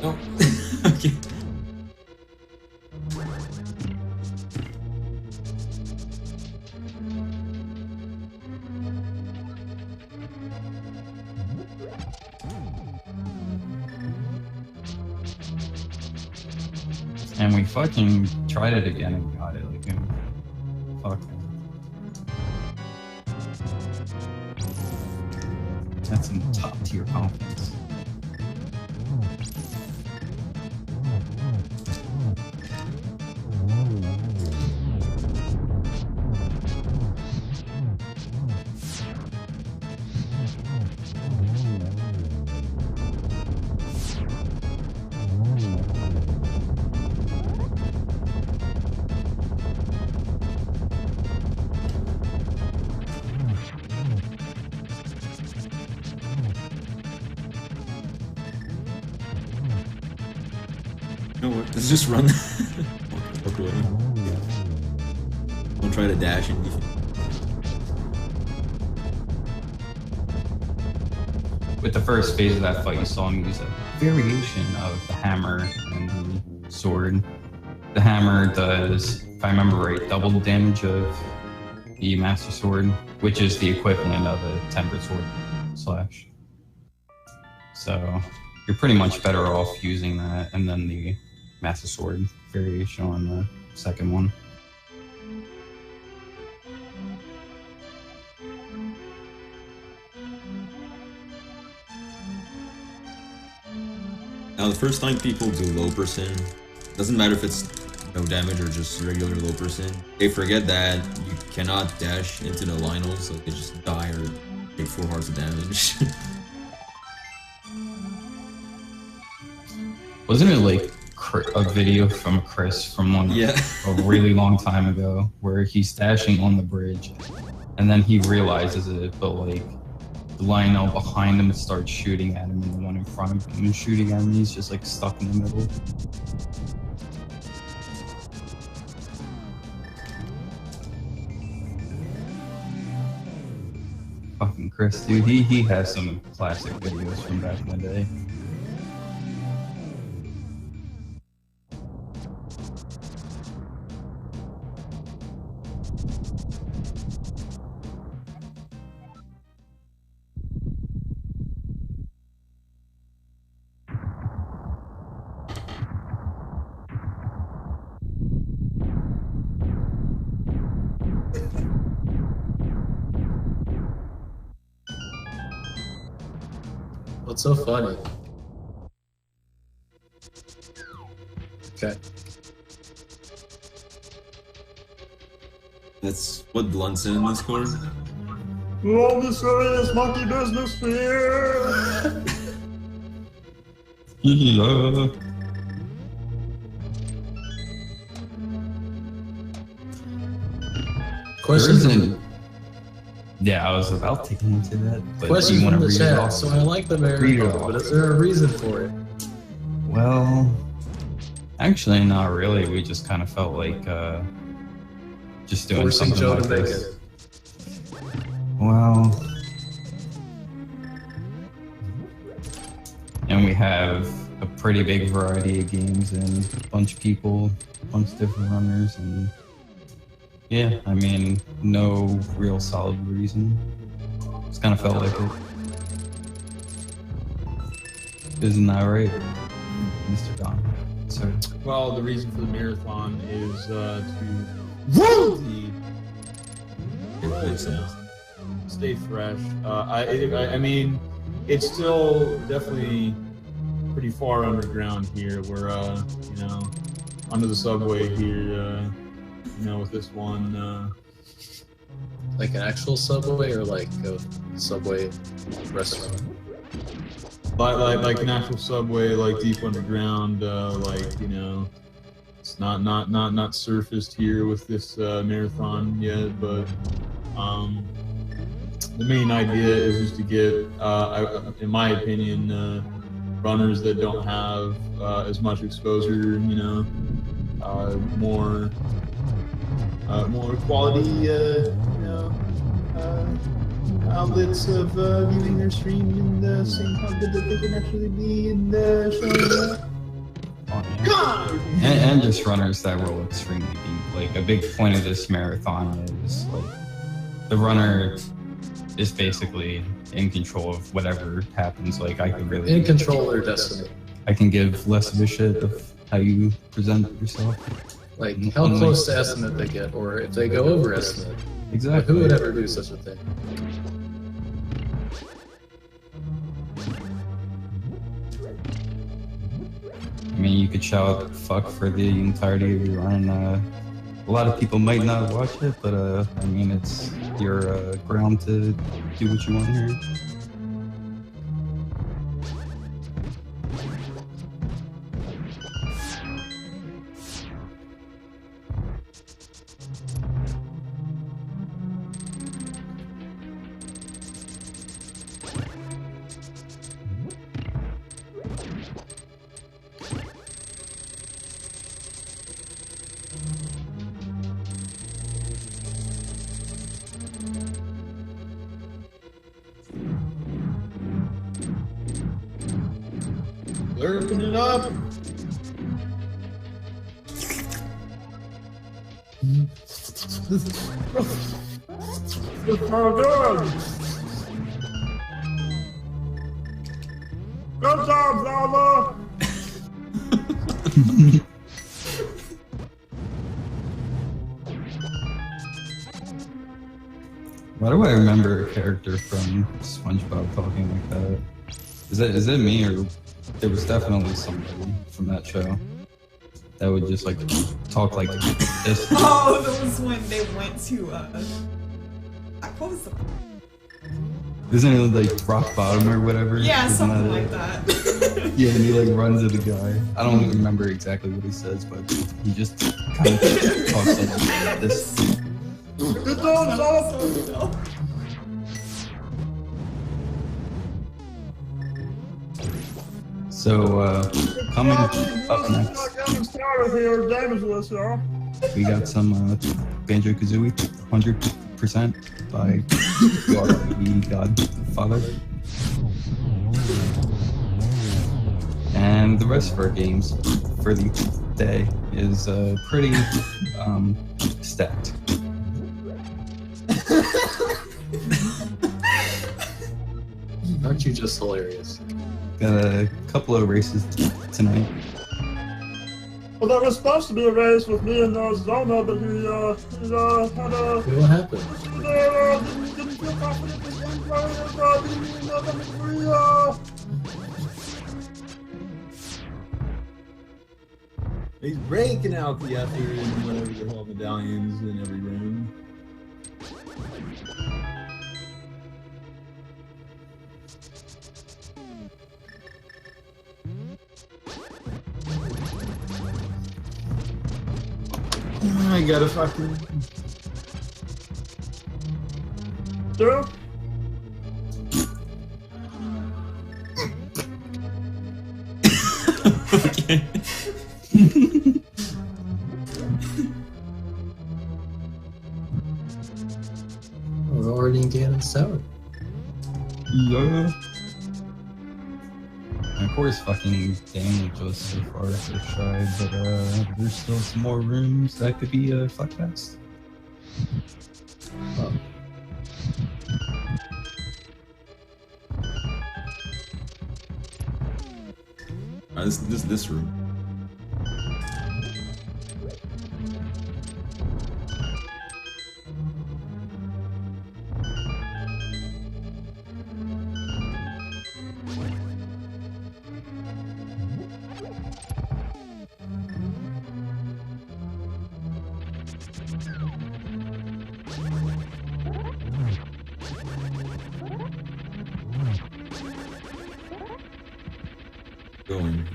Speaker 2: Oh, okay.
Speaker 1: And we fucking tried it again and got it. Like, fuck. That's some top tier confidence.
Speaker 2: You know what? Let's just run. Walk away. Don't try to dash and defend.
Speaker 1: With the first phase of that fight, you saw him use a variation of the hammer and the sword. The hammer does, if I remember right, double the damage of the Master Sword, which is the equivalent of a Tempered Sword slash. So you're pretty much better off using that and then the Master Sword variation on the second one.
Speaker 2: Now, the first time people do low percent, doesn't matter if it's no damage or just regular low percent, they forget that you cannot dash into the Lionels, so they just die or take 4 hearts of damage.
Speaker 1: Wasn't it like a video from Chris from a really long time ago where he's dashing on the bridge and then he realizes it, but like the Lionel behind him starts shooting at him and the one in front of him is shooting at him, he's just like stuck in the middle. Fucking Chris, dude, he has some classic videos from back in the day.
Speaker 5: What's so funny? Okay.
Speaker 2: That's what Blunt said in Discord.
Speaker 4: All the serious monkey business here.
Speaker 1: Yeah.
Speaker 5: Question.
Speaker 1: Yeah, I was about to get into that. But
Speaker 5: Question
Speaker 1: do you
Speaker 5: from
Speaker 1: want to
Speaker 5: the
Speaker 1: read it
Speaker 5: chat.
Speaker 1: off?
Speaker 5: So I like the
Speaker 1: Read it
Speaker 5: marathon,
Speaker 1: off.
Speaker 5: but is there a reason for it?
Speaker 1: Well, actually, not really. We just kind of felt like just doing
Speaker 5: Forcing
Speaker 1: something
Speaker 5: Joe
Speaker 1: like
Speaker 5: to make
Speaker 1: this.
Speaker 5: it.
Speaker 1: Well, and we have a pretty big variety of games and a bunch of people, a bunch of different runners, and yeah, I mean, no real solid reason. Just kind of felt like it. Isn't that right, Mr. Don? Sir?
Speaker 3: Well, the reason for the marathon is to the stay fresh. I mean, it's still definitely pretty far underground here. We're you know, under the subway here. You know, with this one.
Speaker 5: Like an actual subway or like a subway restaurant?
Speaker 3: Like an actual subway, like deep underground. Like, you know, it's not surfaced here with this marathon yet, but the main idea is just to get, in my opinion, runners that don't have as much exposure, you know, more quality, you know, outlets of viewing their stream and seeing how good that they can actually be and showing that.
Speaker 1: And just runners that roll extremely deep. Like a big point of this marathon is like the runner is basically in control of whatever happens. Like I can really
Speaker 5: In control of their destiny.
Speaker 1: I can give less of a shit of how you present yourself.
Speaker 5: Like how close to estimate they get, or if they go over estimate.
Speaker 1: Exactly.
Speaker 5: Who would ever do such a thing?
Speaker 1: I mean, you could shout "fuck" for the entirety of your run. A lot of people might not watch it, but I mean, it's your ground to do what you want here.
Speaker 3: Lurking it up.
Speaker 4: It's so good. Good job, Zelda.
Speaker 1: Why do I remember a character from SpongeBob talking like that? Is it me, or there was definitely somebody from that show that would just like talk like this?
Speaker 6: Oh, that was when they went to what was the?
Speaker 1: Isn't it like rock bottom or whatever?
Speaker 6: Yeah,
Speaker 1: Isn't
Speaker 6: something
Speaker 1: that
Speaker 6: like
Speaker 1: it?
Speaker 6: that.
Speaker 1: Yeah, and he like runs at the guy. I don't even remember exactly what he says, but he just kind of talks like this.
Speaker 4: Good job, Zelda.
Speaker 1: So coming up next,
Speaker 4: Here, James with y'all.
Speaker 1: we got some Banjo-Kazooie, 100% by Godfather. And the rest of our games for the day is pretty stacked.
Speaker 5: Aren't you just hilarious?
Speaker 1: Got a couple of races tonight.
Speaker 4: Well, there was supposed to be a race with me and Zelda, but he had a...
Speaker 5: What happened?
Speaker 4: Didn't feel confident with gameplay, didn't nothing
Speaker 3: He's breaking out the effort and whatever the hell medallions in every room. I gotta fucking...
Speaker 4: True?
Speaker 2: Okay.
Speaker 5: We're already in Ganon's Tower.
Speaker 1: Yeah. And of course, fucking damage was so far so shy, but there's still some more rooms that could be fuck fast.
Speaker 5: Oh.
Speaker 2: This room. Going.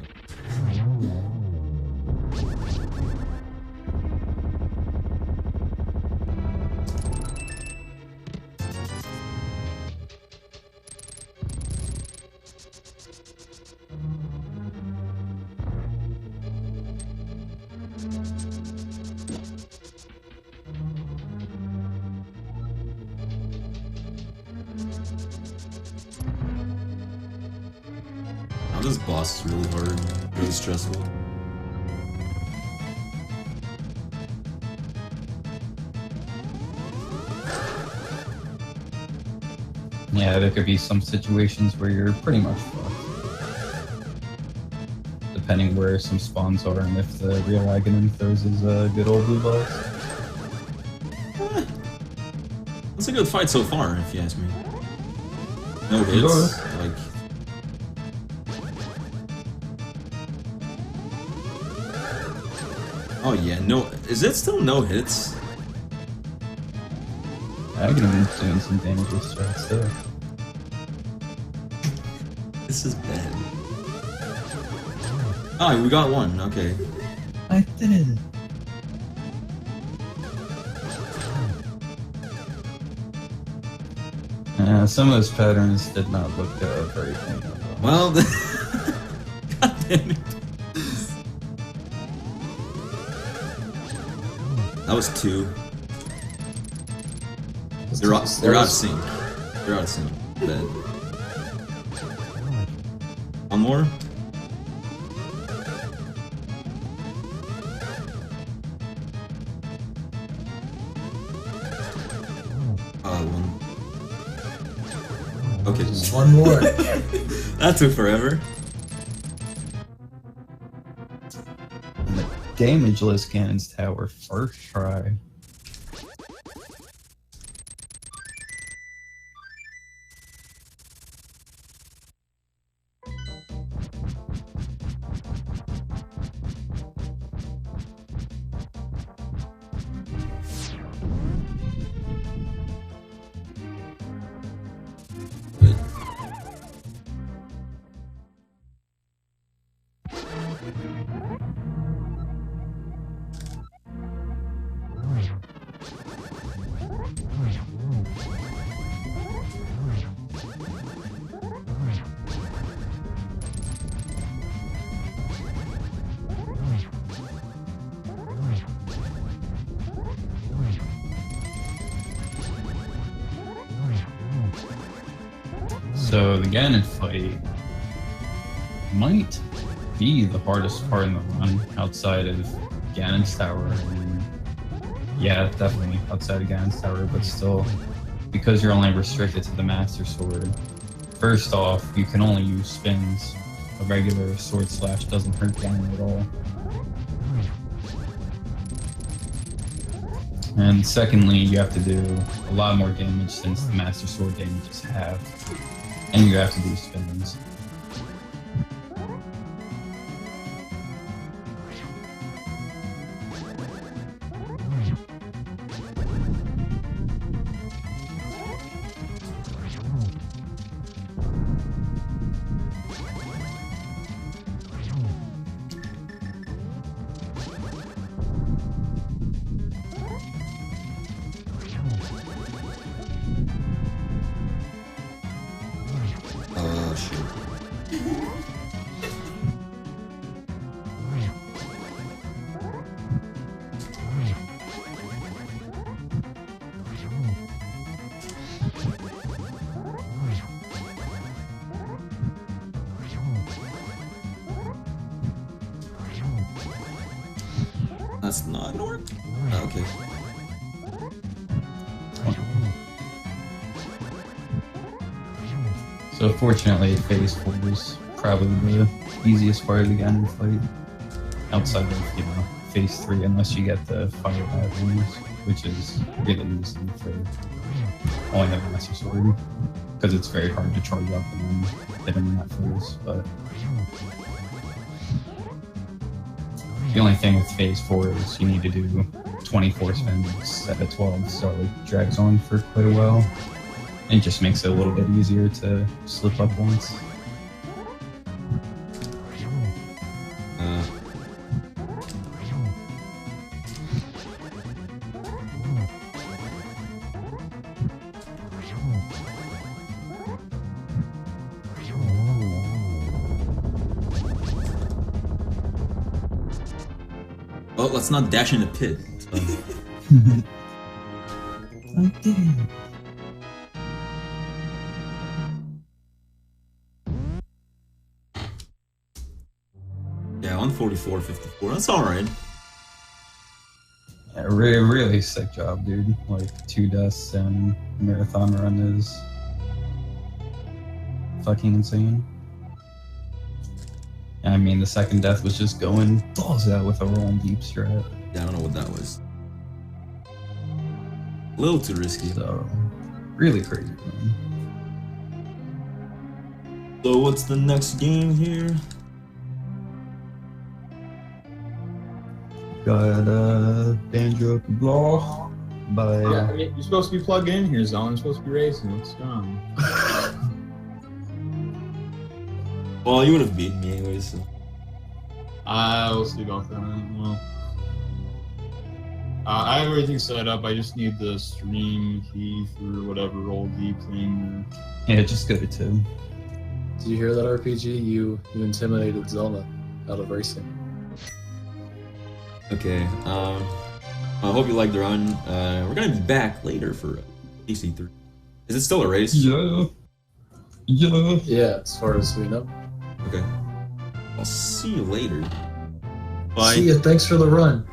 Speaker 2: Now this boss is really hard, really stressful.
Speaker 1: Yeah, there could be some situations where you're pretty much fucked. Depending where some spawns are and if the real Aghanim throws his good old blue balls.
Speaker 2: It's a good fight so far, if you ask me. No hits, like... Oh yeah, no... Is it still no hits?
Speaker 1: Aghanim's doing some damage with strats too.
Speaker 2: This is bad. Oh, we got one, okay.
Speaker 1: I did it! Some of those patterns did not look very clean.
Speaker 2: Well, God damn it. That was two. They're out of sync. They're out of sync. Bad. One more? One. Okay,
Speaker 5: Just one more.
Speaker 2: that took forever.
Speaker 1: And the damageless cannon's tower first try. So the Ganon fight might be the hardest part in the run outside of Ganon's tower. And yeah, definitely outside of Ganon's tower, but still, because you're only restricted to the Master Sword. First off, you can only use spins. A regular sword slash doesn't hurt Ganon at all. And secondly, you have to do a lot more damage since the Master Sword damage is half. And you have to do spins.
Speaker 2: That's not north? Oh, okay.
Speaker 1: So fortunately, Phase 4 is probably the easiest part of the Ganon fight. Outside of, you know, Phase 3, unless you get the Fire Avenues, which is really easy for only the Master Sword. Because it's very hard to charge up and then hit him in that phase, but... The only thing with Phase 4 is you need to do 24 spins instead of 12, so it drags on for quite a while. And it just makes it a little bit easier to slip up once.
Speaker 2: Oh, let's not dash in the pit.
Speaker 1: I did it.
Speaker 2: Yeah, 144.54. That's alright.
Speaker 1: Yeah, really sick job, dude. Like 2 deaths and marathon run is fucking insane. I mean, the second death was just going balls out with a Rollin deep strat.
Speaker 2: Yeah, I don't know what that was. A little too risky.
Speaker 1: So, really crazy, man.
Speaker 2: So what's the next game here?
Speaker 1: Got Banjo Blah by.
Speaker 3: Yeah, I mean, you're supposed to be plugged in here, Zelda. You're supposed to be racing. What's going on?
Speaker 2: Well, you would have beaten me anyway, so.
Speaker 3: We'll see about that. Well, I have everything set up. I just need the stream key for whatever roll deep thing.
Speaker 1: Yeah, just go to 2.
Speaker 5: Did you hear that, RPG? You intimidated Zelda out of racing.
Speaker 2: Okay, I hope you liked the run. We're gonna be back later for DC3. Is it still a race?
Speaker 1: Yeah. Yeah.
Speaker 5: Yeah, as far as we know.
Speaker 2: Okay. I'll see you later. Bye.
Speaker 5: See ya, thanks for the run.